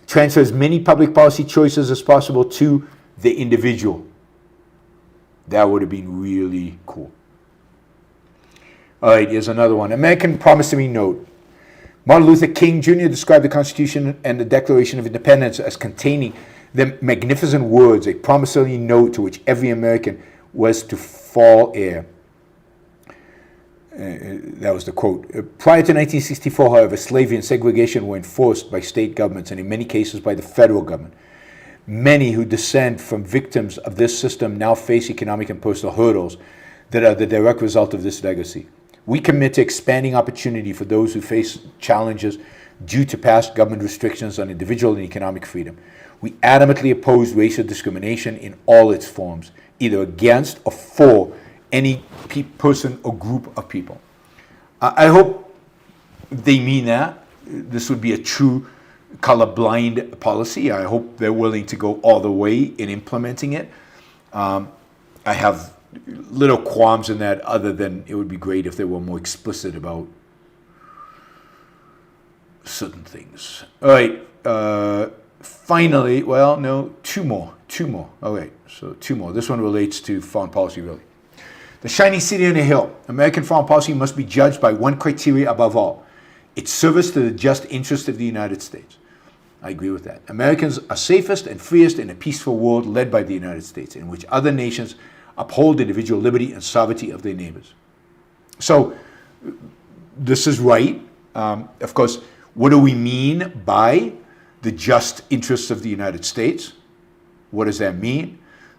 Speaker 2: transfer as many public policy choices as possible to the individual. That would have been really cool. All right, here's another one. American promissory note. Martin Luther King Jr. described the Constitution and the Declaration of Independence as containing the magnificent words, a promissory note to which every American was to fall heir. That was the quote. Prior to 1964, however, slavery and segregation were enforced by state governments and in many cases by the federal government. Many who descend from victims of this system now face economic and personal hurdles that are the direct result of this legacy. We commit to expanding opportunity for those who face challenges due to past government restrictions on individual and economic freedom. We adamantly oppose racial discrimination in all its forms, either against or for any person or group of people. I hope they mean that. This would be a true colorblind policy. I hope they're willing to go all the way in implementing it. I have little qualms in that, other than it would be great if they were more explicit about certain things. All right. Finally, well, no, two more. All right, so 2 more. This one relates to foreign policy, really. The shining city on a hill. American foreign policy must be judged by one criteria above all: its service to the just interest of the United States. I agree with that. Americans are safest and freest in a peaceful world led by the United States, in which other nations uphold individual liberty and sovereignty of their neighbors. So this is right. Of course, what do we mean by the just interests of the United States? What does that mean?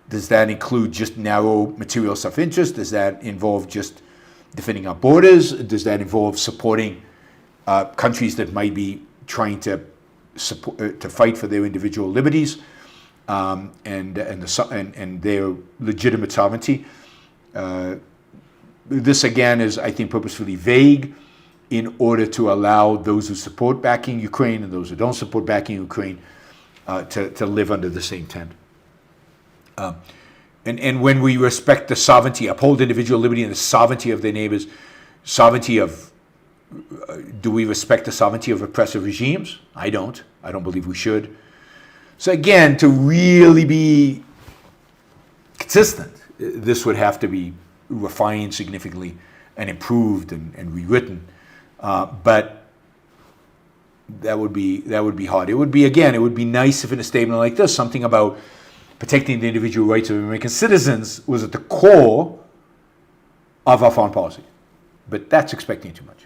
Speaker 2: Does that include just narrow material self-interest? Does that involve just defending our borders? Does that involve supporting countries that might be trying to fight for their individual liberties and their legitimate sovereignty? This again is, I think, purposefully vague in order to allow those who support backing Ukraine and those who don't support backing Ukraine to live under the same tent. And when we respect the sovereignty, uphold individual liberty and the sovereignty of their neighbors, do we respect the sovereignty of oppressive regimes? I don't believe we should. So again, to really be consistent, this would have to be refined significantly and improved and rewritten. But that would be hard. It would be nice if in a statement like this, something about protecting the individual rights of American citizens was at the core of our foreign policy. But that's expecting too much.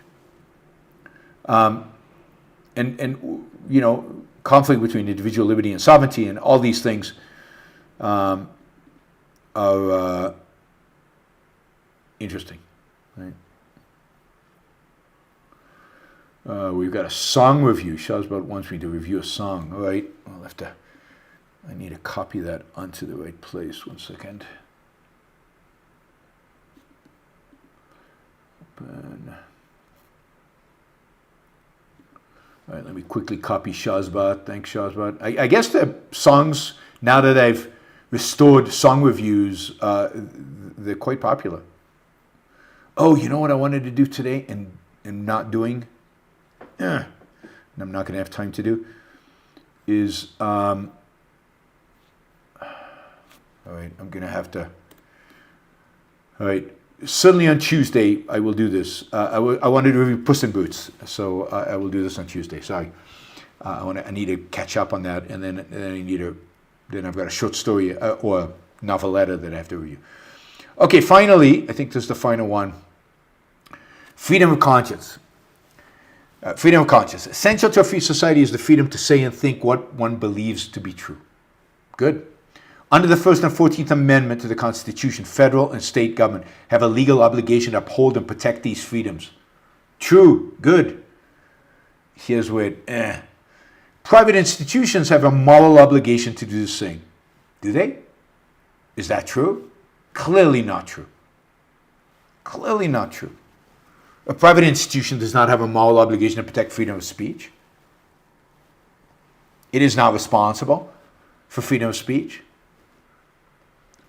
Speaker 2: Conflict between individual liberty and sovereignty and all these things are interesting, right? We've got a song review. Shazbot wants me to review a song. All right, I need to copy that onto the right place. 1 second. Open. All right, let me quickly copy Shazbot. Thanks, Shazbot. I guess the songs, now that I've restored song reviews, they're quite popular. Oh, you know what I wanted to do today and not doing? And I'm not going to have time to do, is, all right, I'm going to have to, all right, certainly on Tuesday I will do this. I wanted to review Puss in Boots, so I will do this on Tuesday, sorry. I need to catch up on that, and then I've got a short story or noveletta that I have to review. Okay, finally, I think this is the final one. Freedom of conscience. Freedom of conscience. Essential to a free society is the freedom to say and think what one believes to be true. Good. Under the First and 14th Amendment to the Constitution, federal and state government have a legal obligation to uphold and protect these freedoms. True. Good. Here's where private institutions have a moral obligation to do the same. Do they? Is that true? Clearly not true. Clearly not true. A private institution does not have a moral obligation to protect freedom of speech. It is not responsible for freedom of speech.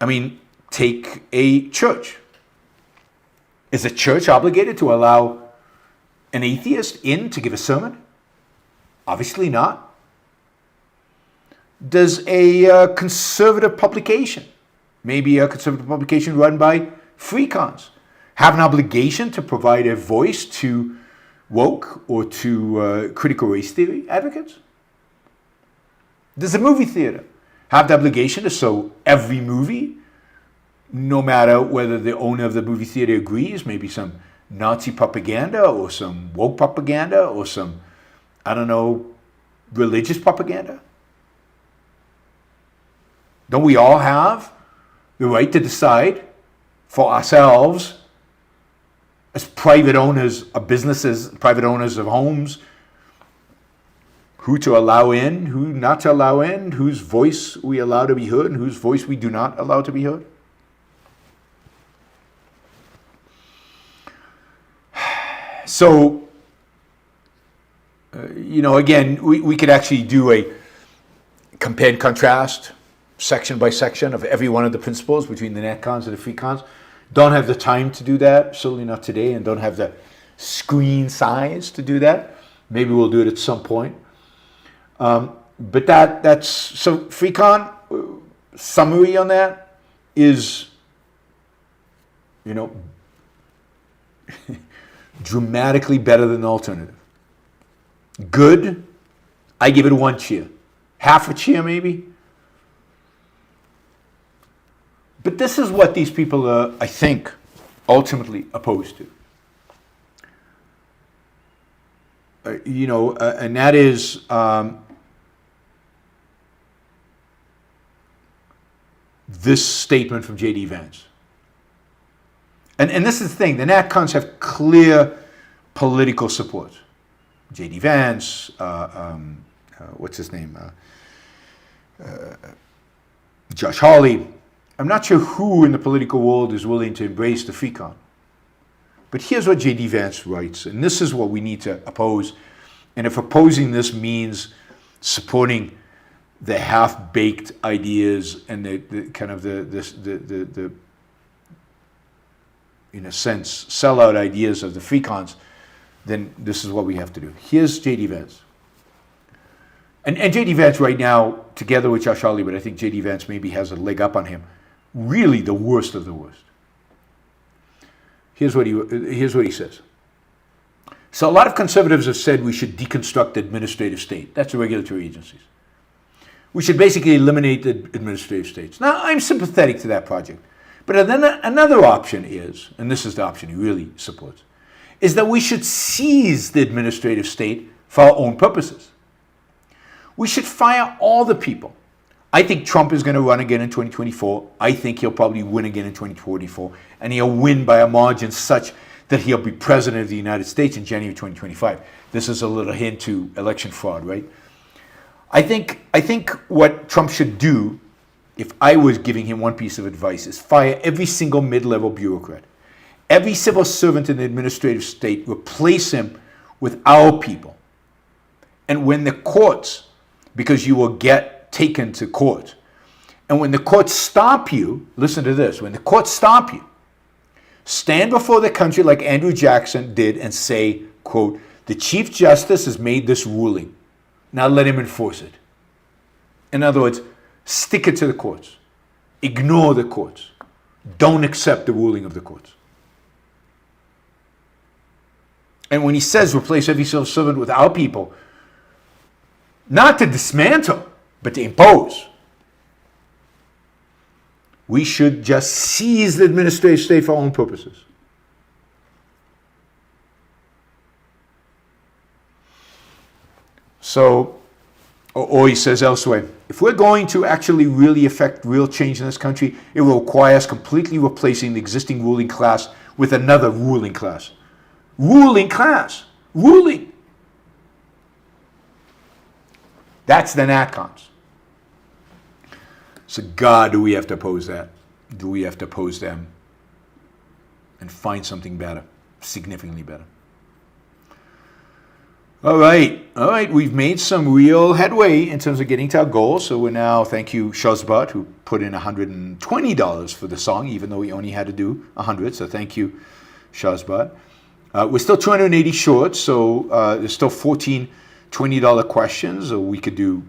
Speaker 2: I mean, take a church. Is a church obligated to allow an atheist in to give a sermon? Obviously not. Does a conservative publication, maybe a conservative publication run by Freecons, have an obligation to provide a voice to woke or to critical race theory advocates? Does a movie theater have the obligation to show every movie, no matter whether the owner of the movie theater agrees, maybe some Nazi propaganda or some woke propaganda or some, I don't know, religious propaganda? Don't we all have the right to decide for ourselves as private owners of businesses, private owners of homes, who to allow in, who not to allow in, whose voice we allow to be heard and whose voice we do not allow to be heard? So, again, we could actually do a compare and contrast, section by section, of every one of the principles between the Natcons and the Freecons. Don't have the time to do that, certainly not today, and don't have the screen size to do that. Maybe we'll do it at some point. But that's, so Freecon, summary on that is, dramatically better than the alternative. Good, I give it 1 cheer. Half a cheer maybe. But this is what these people are, I think, ultimately opposed to. And that is this statement from J.D. Vance. And this is the thing, the Natcons have clear political support. J.D. Vance, what's his name? Josh Hawley. I'm not sure who in the political world is willing to embrace the Freecon. But here's what J.D. Vance writes, and this is what we need to oppose. And if opposing this means supporting the half-baked ideas and the in a sense, sellout ideas of the Freecons, then this is what we have to do. Here's J.D. Vance. And J.D. Vance right now, together with Josh Hawley, but I think J.D. Vance maybe has a leg up on him, really the worst of the worst. Here's what he says. So a lot of conservatives have said we should deconstruct the administrative state. That's the regulatory agencies. We should basically eliminate the administrative states. Now, I'm sympathetic to that project. But then another option is, and this is the option he really supports, is that we should seize the administrative state for our own purposes. We should fire all the people. I think Trump is going to run again in 2024. I think he'll probably win again in 2044. And he'll win by a margin such that he'll be president of the United States in January 2025. This is a little hint to election fraud, right? I think what Trump should do, if I was giving him one piece of advice, is fire every single mid-level bureaucrat. Every civil servant in the administrative state, replace him with our people. And when the courts, because you will get taken to court, and when the courts stop you, listen to this, when the courts stop you, stand before the country like Andrew Jackson did and say, quote, "The Chief Justice has made this ruling. Now let him enforce it." In other words, stick it to the courts. Ignore the courts. Don't accept the ruling of the courts. And when he says replace every civil servant with our people, not to dismantle, but to impose. We should just seize the administrative state for our own purposes. So, or he says elsewhere, if we're going to actually really affect real change in this country, it will require us completely replacing the existing ruling class with another ruling class. Ruling class. Ruling. That's the Natcons. So God, do we have to oppose that? Do we have to oppose them and find something better, significantly better? All right, we've made some real headway in terms of getting to our goal. So we're now, thank you, Shazbat, who put in $120 for the song, even though we only had to do 100. So thank you, Shazbat. We're still 280 short, so there's still 14 $20 questions. Or we could do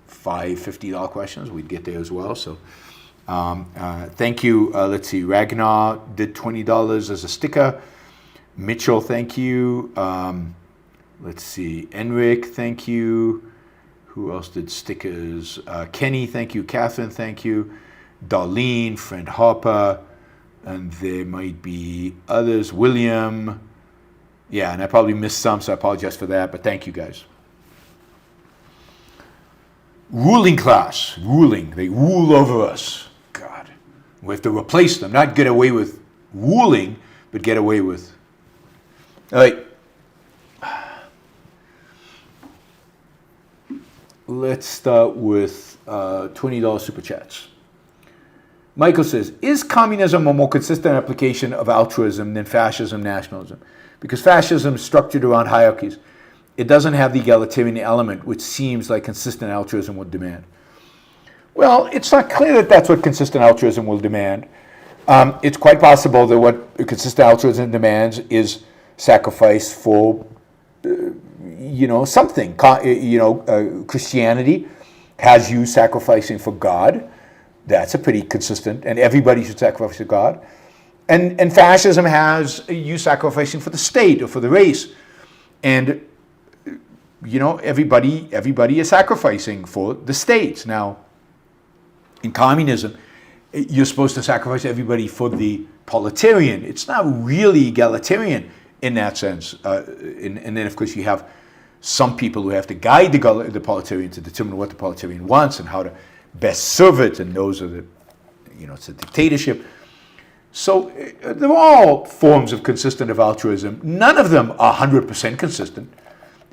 Speaker 2: 5 $50 questions. We'd get there as well. So thank you. Let's see, Ragnar did $20 as a sticker. Mitchell, thank you. Let's see, Enric, thank you. Who else did stickers? Kenny, thank you. Catherine, thank you. Darlene, friend Harper, and there might be others. William, yeah, and I probably missed some, so I apologize for that, but thank you guys. Ruling class, ruling, they rule over us. God, we have to replace them, not get away with ruling, but get away with. All right. Let's start with $20 super chats. Michael says, is communism a more consistent application of altruism than fascism, nationalism? Because fascism is structured around hierarchies. It doesn't have the egalitarian element, which seems like consistent altruism would demand. Well, it's not clear that that's what consistent altruism will demand. It's quite possible that what consistent altruism demands is sacrifice for something. Christianity has you sacrificing for God. That's a pretty consistent, and everybody should sacrifice to God. And fascism has you sacrificing for the state or for the race. And, everybody is sacrificing for the states. Now, in communism, you're supposed to sacrifice everybody for the proletarian. It's not really egalitarian in that sense. And then, of course, you have some people who have to guide the proletarian to determine what the proletarian wants and how to best serve it, and those are it's a dictatorship. So they're all forms of consistent of altruism. None of them are 100% consistent.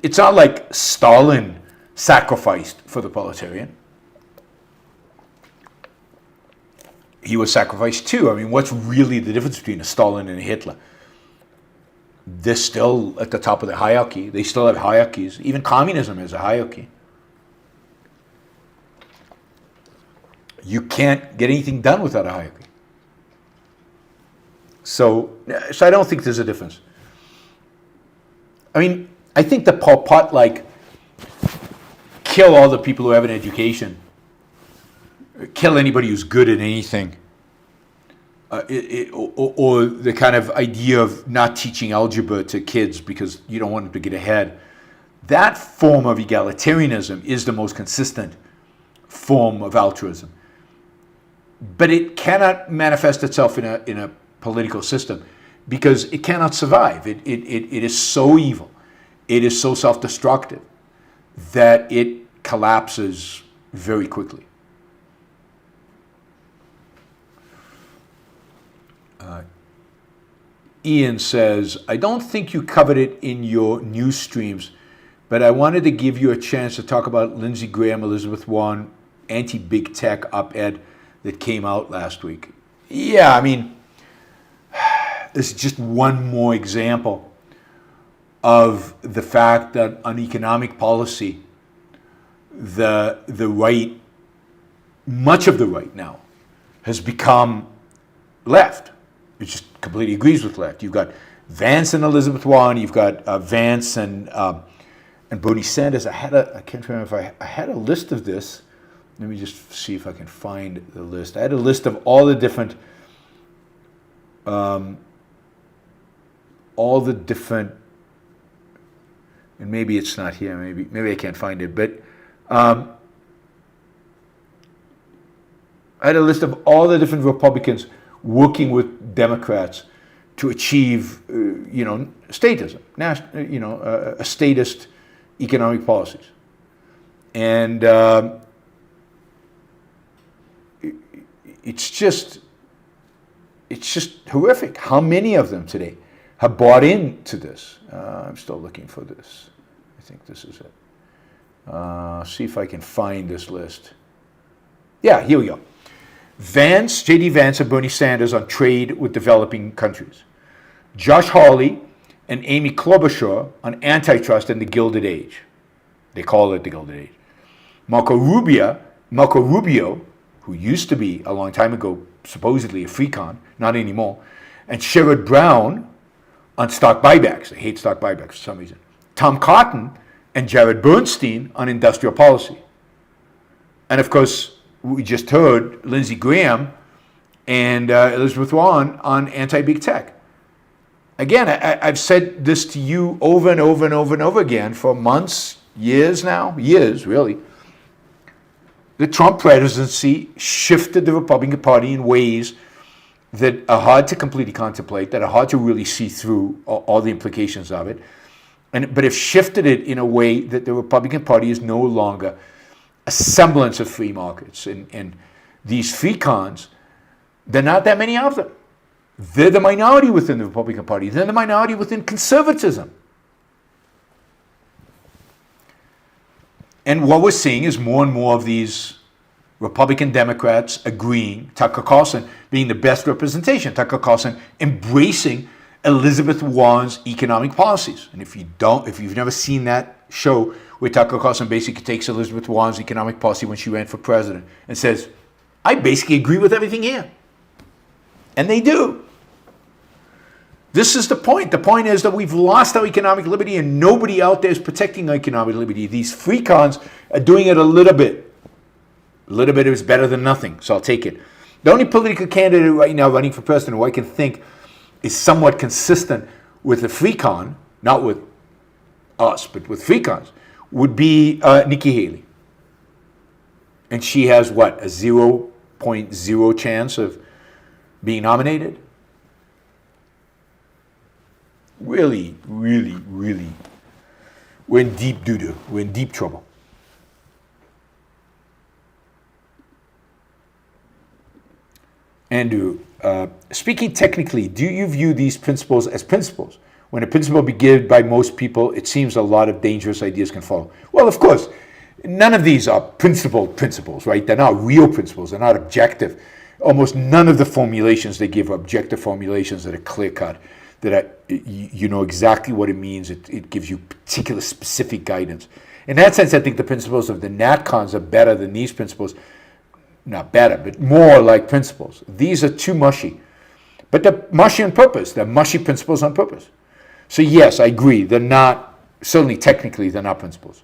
Speaker 2: It's not like Stalin sacrificed for the proletarian. He was sacrificed too. I mean, what's really the difference between a Stalin and a Hitler? They're still at the top of the hierarchy. They still have hierarchies. Even communism has a hierarchy. You can't get anything done without a hierarchy. So I don't think there's a difference. I mean, I think the Pol Pot, kill all the people who have an education, kill anybody who's good at anything, or the kind of idea of not teaching algebra to kids because you don't want them to get ahead. That form of egalitarianism is the most consistent form of altruism. But it cannot manifest itself in a political system because it cannot survive. It is so evil. It is so self-destructive that it collapses very quickly. Ian says, I don't think you covered it in your news streams, but I wanted to give you a chance to talk about Lindsey Graham, Elizabeth Warren, anti-big tech op-ed that came out last week. Yeah, I mean, this is just one more example of the fact that on economic policy, the right, much of the right now, has become left. It just completely agrees with left. You've got Vance and Elizabeth Warren. You've got Vance and Bernie Sanders. I can't remember if I had a list of this. Let me just see if I can find the list. I had a list of all the different, and maybe it's not here. Maybe I can't find it. But I had a list of all the different Republicans working with Democrats to achieve, statism, a statist economic policies. And it's just horrific how many of them today have bought into this. I'm still looking for this. I think this is it. See if I can find this list. Yeah, here we go. J.D. Vance and Bernie Sanders on trade with developing countries. Josh Hawley and Amy Klobuchar on antitrust and the Gilded Age. They call it the Gilded Age. Marco Rubio, who used to be, a long time ago, supposedly a Freecon, not anymore, and Sherrod Brown on stock buybacks. They hate stock buybacks for some reason. Tom Cotton and Jared Bernstein on industrial policy. And of course, we just heard Lindsey Graham and Elizabeth Warren on anti-big tech. Again, I've said this to you over and over and over and over again for months, years now, really. The Trump presidency shifted the Republican Party in ways that are hard to completely contemplate, that are hard to really see through all the implications of it. But have shifted it in a way that the Republican Party is no longer a semblance of free markets. And these Freecons, there are not that many of them. They're the minority within the Republican Party. They're the minority within conservatism. And what we're seeing is more and more of these Republican Democrats agreeing, Tucker Carlson being the best representation, Tucker Carlson embracing Elizabeth Warren's economic policies. And if you've never seen that show where Tucker Carlson basically takes Elizabeth Warren's economic policy when she ran for president and says, I basically agree with everything here. And they do. This is the point. The point is that we've lost our economic liberty and nobody out there is protecting our economic liberty. These Freecons are doing it a little bit. A little bit is better than nothing, so I'll take it. The only political candidate right now running for president who I can think is somewhat consistent with the Freecon, not with us, but with Freecons, would be Nikki Haley. And she has, what, a 0.0 chance of being nominated? Really, we're in deep doo-doo. We're in deep trouble. Andrew, speaking technically, do you view these principles as principles? When a principle be given by most people, it seems a lot of dangerous ideas can follow. Well, of course, none of these are principles, right? They're not real principles. They're not objective. Almost none of the formulations they give are objective formulations that are clear-cut, that you know exactly what it means. It gives you particular specific guidance. In that sense, I think the principles of the Natcons are better than these principles. Not better, but more like principles. These are too mushy. But they're mushy on purpose. They're mushy principles on purpose. So yes, I agree. They're not, certainly technically, they're not principles.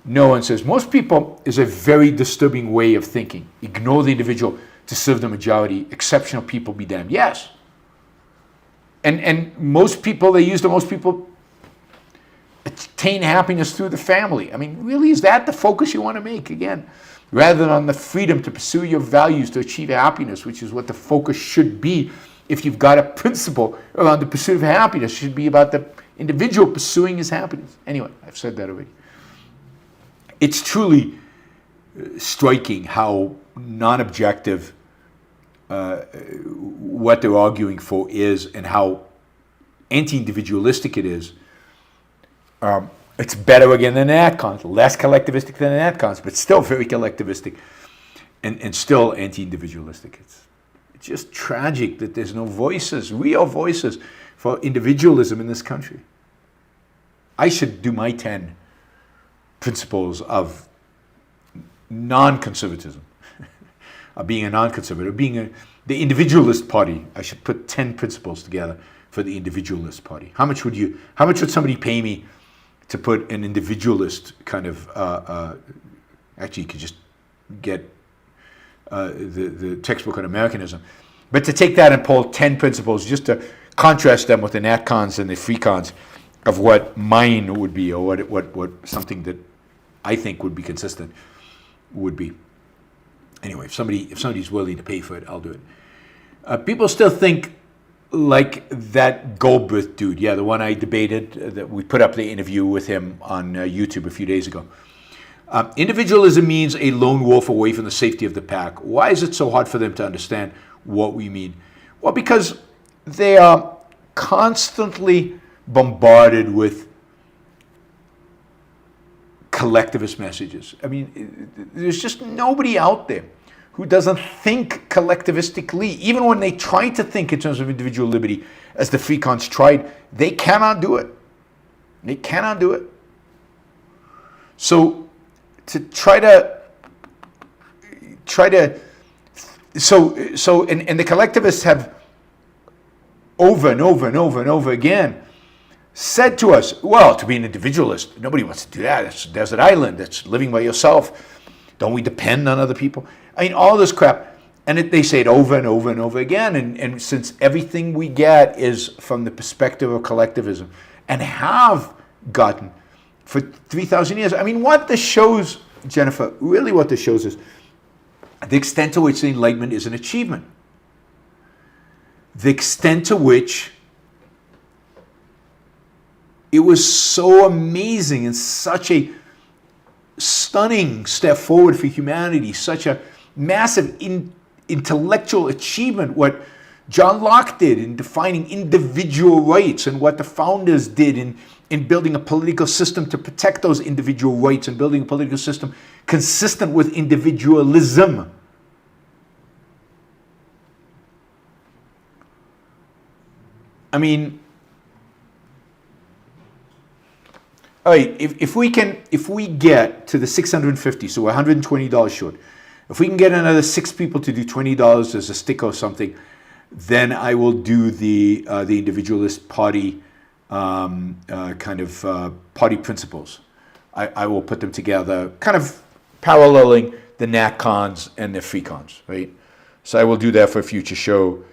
Speaker 2: No one says, most people is a very disturbing way of thinking. Ignore the individual to serve the majority. Exceptional people be damned. Yes. And most people, most people attain happiness through the family. I mean, really, is that the focus you want to make? Again, rather than on the freedom to pursue your values to achieve happiness, which is what the focus should be. If you've got a principle around the pursuit of happiness, it should be about the individual pursuing his happiness. Anyway, I've said that already. It's truly striking how non-objective what they're arguing for is, and how anti-individualistic it is. It's better again than the Natcons, less collectivistic than the Natcons, but still very collectivistic and still anti-individualistic. It's just tragic that there's no voices, real voices for individualism in this country. I should do my 10 principles of non-conservatism, of being a non-conservative, the individualist party. I should put 10 principles together for the individualist party. How much would somebody pay me to put an individualist kind of, actually you could just get the textbook on Americanism, but to take that and pull 10 principles just to contrast them with the Natcons and the Freecons of what mine would be, or what something that I think would be consistent would be. Anyway, if somebody's willing to pay for it, I'll do it. People still think like that Goldwater dude, yeah, the one I debated, that we put up the interview with him on YouTube a few days ago. Individualism means a lone wolf away from the safety of the pack. Why is it so hard for them to understand what we mean? Well, because they are constantly bombarded with collectivist messages. I mean, there's just nobody out there who doesn't think collectivistically. Even when they try to think in terms of individual liberty, as the Freecons tried, they cannot do it. They cannot do it. So to try to and the collectivists have over and over again said to us, well, to be an individualist, nobody wants to do that. It's a desert island. It's living by yourself. Don't we depend on other people? I mean, all this crap. And they say it over and over again. And since everything we get is from the perspective of collectivism, and have gotten for 3,000 years. I mean, what this shows, Jennifer, really what this shows is the extent to which the Enlightenment is an achievement. The extent to which it was so amazing and such a stunning step forward for humanity, such a massive intellectual achievement, what John Locke did in defining individual rights, and what the founders did in building a political system to protect those individual rights, and building a political system consistent with individualism. I mean, all right, if we get to the 650, so we're $120 short. If we can get another 6 people to do $20 as a stick or something, then I will do the individualist party party principles. I will put them together, kind of paralleling the Natcons and the Freecons, right? So I will do that for a future show.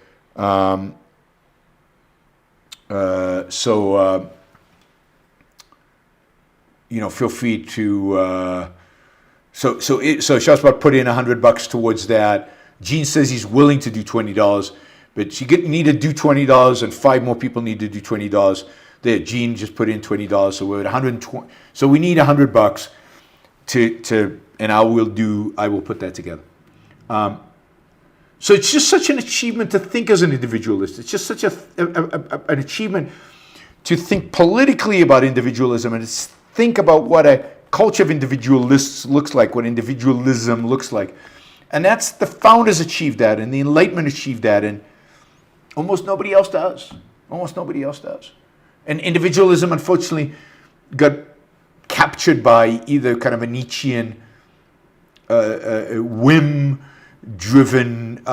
Speaker 2: Feel free to. So Shaspat put in $100 towards that. Gene says he's willing to do $20, but you need to do $20, and 5 more people need to do $20. There, Gene just put in $20, so we're at $120. So we need $100 and I will put that together. So it's just such an achievement to think as an individualist. It's just such an achievement to think politically about individualism, and think about what a culture of individualists looks like, what individualism looks like. And that's, the founders achieved that, and the Enlightenment achieved that, and almost nobody else does. Almost nobody else does. And individualism, unfortunately, got captured by either kind of a Nietzschean whim-driven,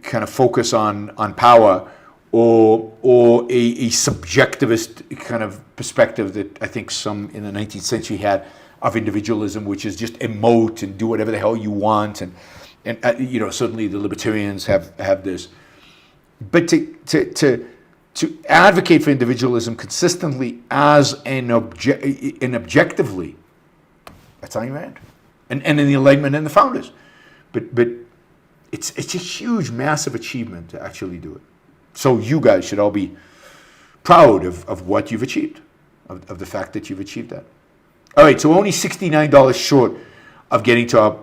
Speaker 2: kind of focus on power, or a subjectivist kind of perspective that I think some in the 19th century had of individualism, which is just emote and do whatever the hell you want, and certainly the libertarians have this. But to advocate for individualism consistently as an objectively, that's Ayn Rand, and in the Enlightenment and the founders. But it's a huge, massive achievement to actually do it. So you guys should all be proud of what you've achieved. of the fact that you've achieved that. All right, so we're only $69 short of getting to our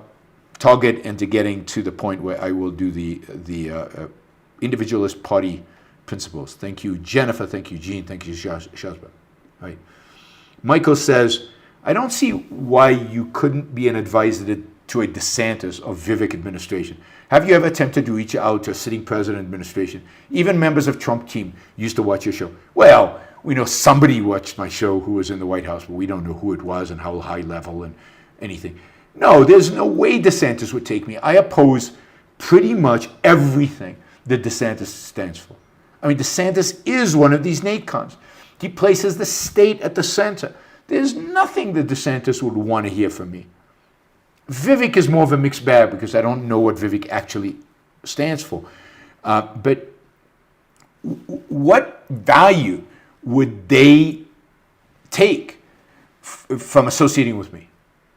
Speaker 2: target and to getting to the point where I will do the individualist party principles. Thank you, Jennifer. Thank you, Jean. Thank you, Shazba. All right. Michael says, I don't see why you couldn't be an advisor to a Desantis or Vivek administration. Have you ever attempted to reach out to a sitting president administration? Even members of Trump team used to watch your show. Well, we know somebody watched my show who was in the White House, but we don't know who it was and how high level and anything. No, there's no way DeSantis would take me. I oppose pretty much everything that DeSantis stands for. I mean, DeSantis is one of these Natcons. He places the state at the center. There's nothing that DeSantis would want to hear from me. Vivek is more of a mixed bag because I don't know what Vivek actually stands for. But what value would they take from associating with me?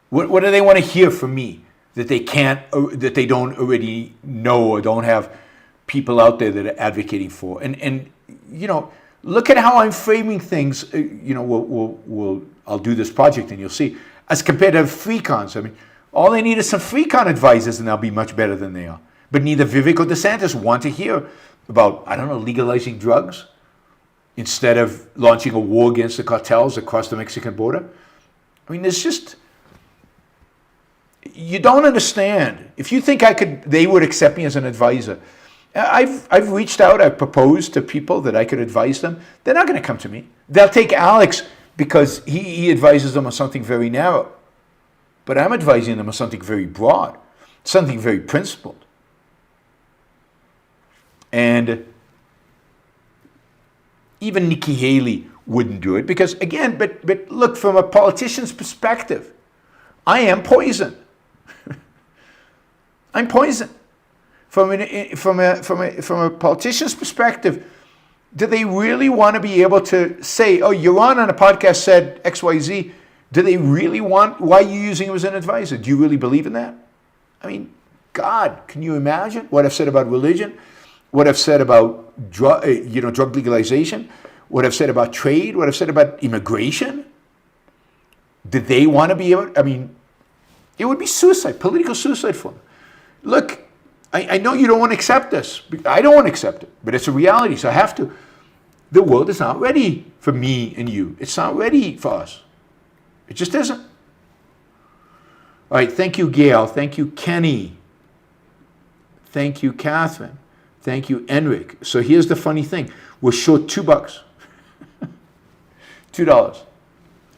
Speaker 2: What do they want to hear from me that they can't, that they don't already know or don't have people out there that are advocating for? And you know, look at how I'm framing things. You know, I'll do this project and you'll see. As compared to Freecons, I mean, all they need is some Freecon advisors and they'll be much better than they are. But neither Vivek or DeSantis want to hear about, I don't know, legalizing drugs instead of launching a war against the cartels across the Mexican border. I mean, there's just, you don't understand. If you think they would accept me as an advisor, I've reached out, I've proposed to people that I could advise them. They're not going to come to me. They'll take Alex because he advises them on something very narrow. But I'm advising them on something very broad, something very principled. And even Nikki Haley wouldn't do it because, again, but look, from a politician's perspective, I am poison. I'm poison. From a politician's perspective, do they really want to be able to say, oh, Yaron on a podcast said XYZ? Do they really want, why are you using him as an advisor? Do you really believe in that? I mean, God, can you imagine what I've said about religion? What I've said about drug legalization? What I've said about trade? What I've said about immigration? Did they want to be able, I mean, it would be suicide, political suicide for them. Look, I know you don't want to accept this. I don't want to accept it, but it's a reality, so I have to. The world is not ready for me and you. It's not ready for us. It just isn't. All right, thank you, Gail. Thank you, Kenny. Thank you, Catherine. Thank you, Enric. So here's the funny thing. We're short $2. $2. All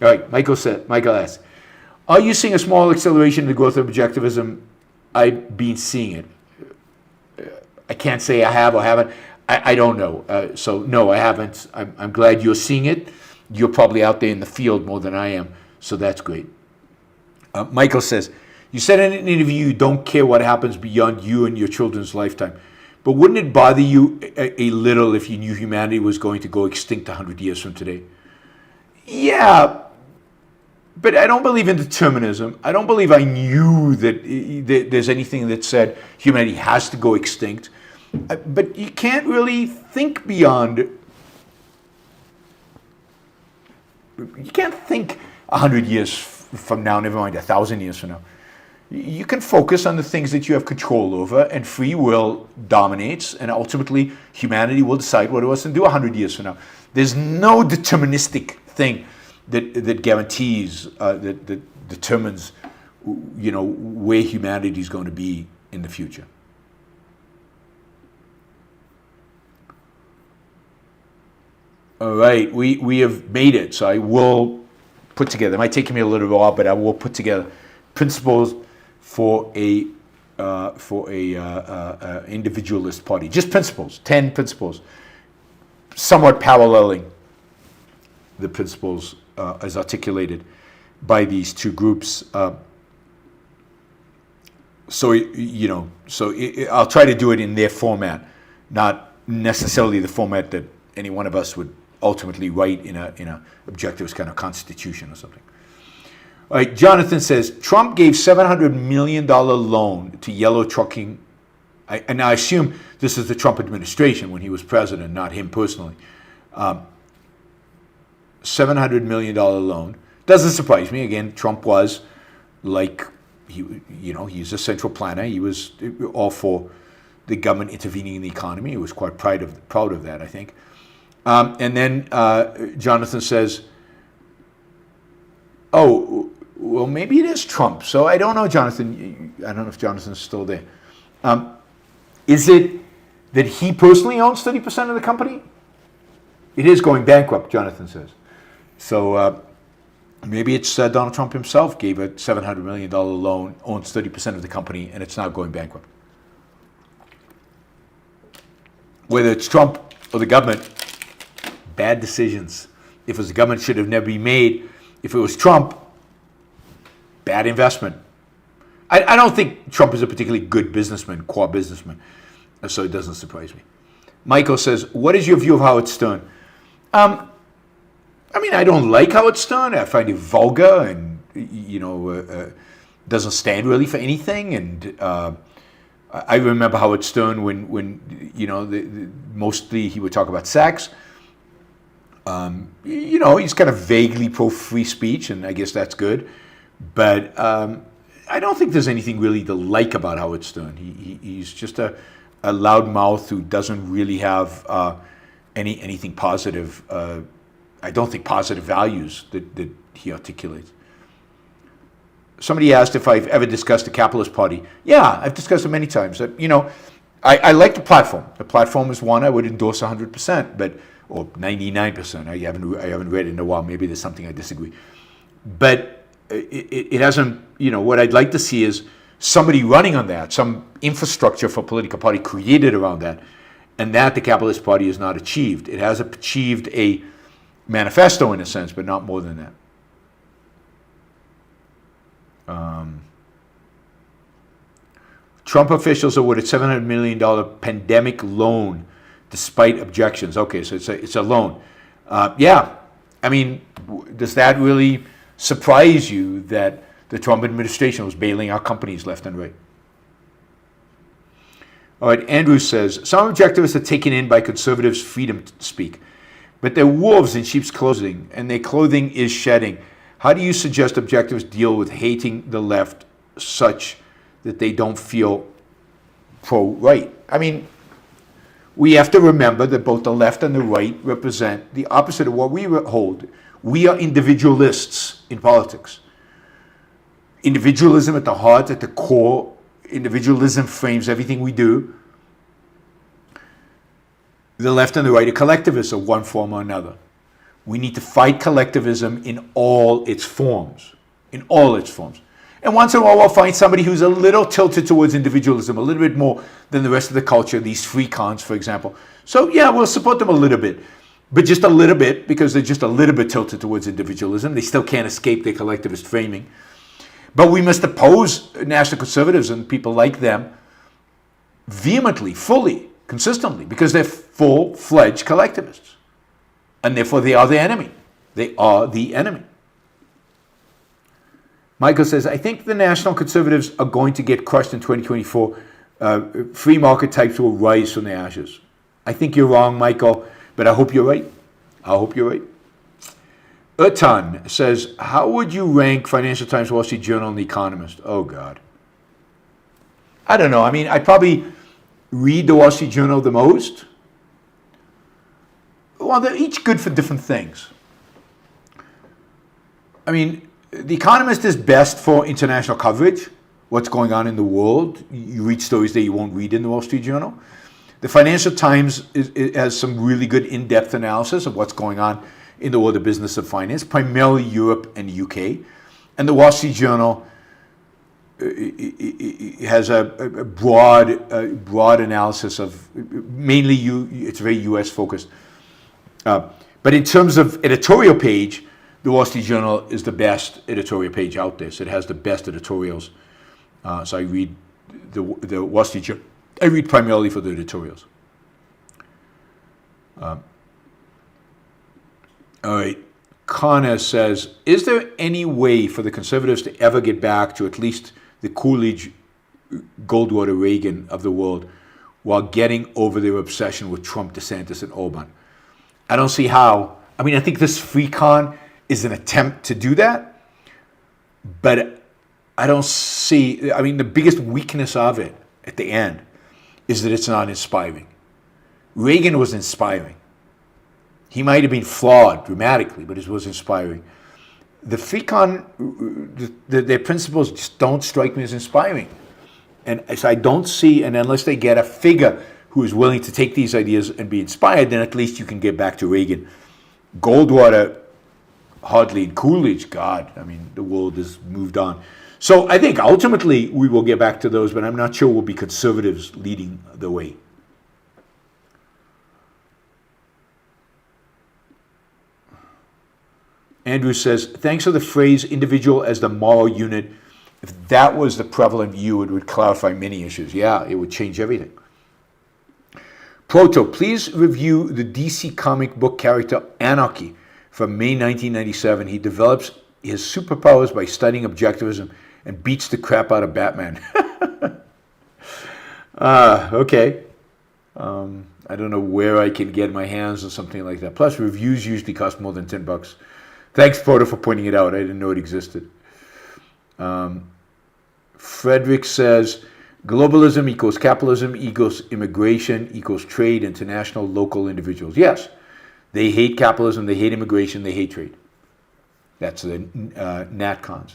Speaker 2: right, Michael asks, are you seeing a small acceleration in the growth of objectivism? I've been seeing it. I can't say I have or haven't. I don't know. So no, I haven't. I'm glad you're seeing it. You're probably out there in the field more than I am. So that's great. Michael says, you said in an interview you don't care what happens beyond you and your children's lifetime. But wouldn't it bother you a little if you knew humanity was going to go extinct 100 years from today? Yeah, but I don't believe in determinism. I don't believe I knew that there's anything that said humanity has to go extinct. But you can't really think beyond. You can't think 100 years from now, never mind 1,000 years from now. You can focus on the things that you have control over, and free will dominates, and ultimately humanity will decide what it wants to do 100 years from now. There's no deterministic thing that guarantees, that determines, where humanity is going to be in the future. All right, we have made it. So I will put together. It might take me a little while, but I will put together principles for a individualist party. Just principles, 10 principles, somewhat paralleling the principles as articulated by these two groups. I'll try to do it in their format, not necessarily the format that any one of us would ultimately write in a objectivist kind of constitution or something. All right, Jonathan says, Trump gave $700 million loan to yellow trucking. And I assume this is the Trump administration when he was president, not him personally. $700 million loan. Doesn't surprise me. Again, Trump was like, he's a central planner. He was all for the government intervening in the economy. He was quite proud of that, I think. And then Jonathan says, oh, well, maybe it is Trump. So I don't know, Jonathan. I don't know if Jonathan's still there. Is it that he personally owns 30% of the company? It is going bankrupt, Jonathan says. So maybe it's Donald Trump himself gave a $700 million loan, owns 30% of the company, and it's now going bankrupt. Whether it's Trump or the government, bad decisions. If it was the government, should have never been made. If it was Trump, bad investment. I don't think Trump is a particularly good businessman, core businessman, so it doesn't surprise me. Michael says, what is your view of Howard Stern? I mean, I don't like Howard Stern. I find it vulgar and, doesn't stand really for anything. And I remember Howard Stern when mostly he would talk about sex. He's kind of vaguely pro-free speech, and I guess that's good. But I don't think there's anything really to like about Howard Stern. He's just a loudmouth who doesn't really have anything positive. I don't think positive values that he articulates. Somebody asked if I've ever discussed the Capitalist Party. Yeah, I've discussed it many times. I like the platform. The platform is one I would endorse 100%, or 99%. I haven't read it in a while. Maybe there's something I disagree. But it hasn't, what I'd like to see is somebody running on that, some infrastructure for political party created around that, and that the Capitalist Party has not achieved. It has achieved a manifesto in a sense, but not more than that. Trump officials awarded $700 million pandemic loan despite objections. Okay, so it's a loan. Yeah, I mean, does that really surprise you that the Trump administration was bailing out companies left and right? All right, Andrew says, some objectivists are taken in by conservatives' freedom to speak, but they're wolves in sheep's clothing, and their clothing is shedding. How do you suggest objectivists deal with hating the left such that they don't feel pro-right? I mean, we have to remember that both the left and the right represent the opposite of what we hold. We are individualists in politics. Individualism at the heart, at the core, individualism frames everything we do. The left and the right are collectivists of one form or another. We need to fight collectivism in all its forms. In all its forms. And once in a while we'll find somebody who's a little tilted towards individualism, a little bit more than the rest of the culture, these Freecons, for example. So yeah, we'll support them a little bit. But just a little bit, because they're just a little bit tilted towards individualism. They still can't escape their collectivist framing. But we must oppose national conservatives and people like them vehemently, fully, consistently, because they're full-fledged collectivists. And therefore they are the enemy. They are the enemy. Michael says, I think the national conservatives are going to get crushed in 2024. Free market types will rise from the ashes. I think you're wrong, Michael, but I hope you're right. I hope you're right. Utan says, how would you rank Financial Times, Wall Street Journal, and The Economist? Oh, God. I don't know. I mean, I probably read the Wall Street Journal the most. Well, they're each good for different things. I mean, The Economist is best for international coverage, what's going on in the world. You read stories that you won't read in the Wall Street Journal. The Financial Times has some really good in-depth analysis of what's going on in the world of business and finance, primarily Europe and the UK. And the Wall Street Journal has a broad analysis of, mainly it's very US focused. But in terms of editorial page, the Wall Street Journal is the best editorial page out there. So it has the best editorials. So I read the Wall Street Journal. I read primarily for the editorials. All right. Connor says, is there any way for the conservatives to ever get back to at least the Coolidge, Goldwater, Raegan of the world while getting over their obsession with Trump, Desantis, and Orban? I don't see how. I mean, I think this Freecon is an attempt to do that, but I don't see, I mean, the biggest weakness of it at the end is that it's not inspiring. Reagan was inspiring. He might have been flawed dramatically, but it was inspiring. The Freecon, their principles just don't strike me as inspiring. And so I don't see, and unless they get a figure who is willing to take these ideas and be inspired, then at least you can get back to Reagan. Goldwater, hardly, and Coolidge, God, I mean, the world has moved on. So I think ultimately we will get back to those, but I'm not sure we'll be conservatives leading the way. Andrew says, thanks for the phrase individual as the moral unit. If that was the prevalent view, it would clarify many issues. Yeah, it would change everything. Proto, please review the DC comic book character Anarchy from May 1997. He develops his superpowers by studying objectivism and beats the crap out of Batman. Okay. I don't know where I can get my hands on something like that. Plus, reviews usually cost more than $10. Thanks, Proto, for pointing it out. I didn't know it existed. Frederick says, globalism equals capitalism equals immigration equals trade, international, local, individuals. Yes, they hate capitalism, they hate immigration, they hate trade. That's the Natcons.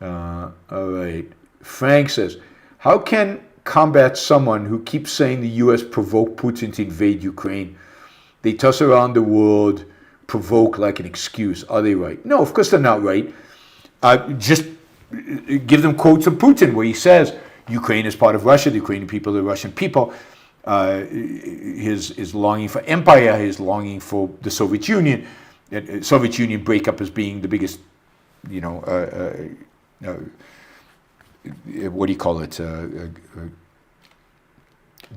Speaker 2: All right. Frank says, how can combat someone who keeps saying the U.S. provoked Putin to invade Ukraine? They toss around the word provoke like an excuse. Are they right? No, of course they're not right. Just give them quotes of Putin where he says Ukraine is part of Russia, the Ukrainian people are the Russian people, his longing for empire, his longing for the Soviet Union, Soviet Union breakup as being the biggest, what do you call it,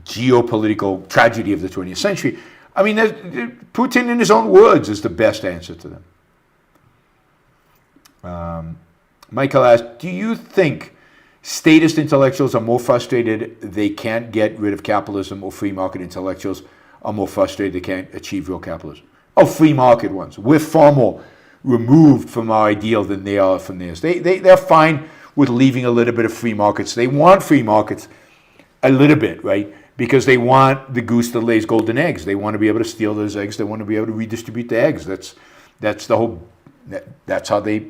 Speaker 2: geopolitical tragedy of the 20th century. I mean, Putin, in his own words, is the best answer to them. Michael asked, do you think statist intellectuals are more frustrated they can't get rid of capitalism, or free market intellectuals are more frustrated they can't achieve real capitalism? Oh, free market ones. We're far more removed from our ideal than they are from theirs. They're fine with leaving a little bit of free markets. They want free markets a little bit, right? Because they want the goose that lays golden eggs. They want to be able to steal those eggs. They want to be able to redistribute the eggs. That's the whole. That's how they,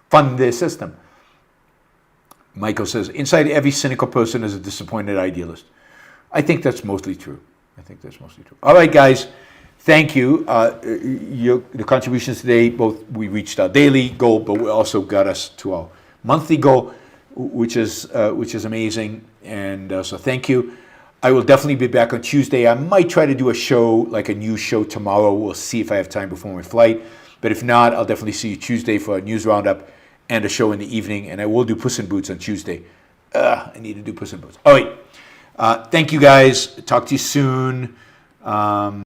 Speaker 2: fund their system. Michael says, inside every cynical person is a disappointed idealist. I think that's mostly true. All right, guys. Thank you. The contributions today, both we reached our daily goal, but we also got us to our monthly goal, which is amazing, and so thank you. I will definitely be back on Tuesday. I might try to do a show, like a news show tomorrow. We'll see if I have time before my flight, but if not, I'll definitely see you Tuesday for a news roundup and a show in the evening, and I will do Puss in Boots on Tuesday. I need to do Puss in Boots. All right. Thank you, guys. Talk to you soon.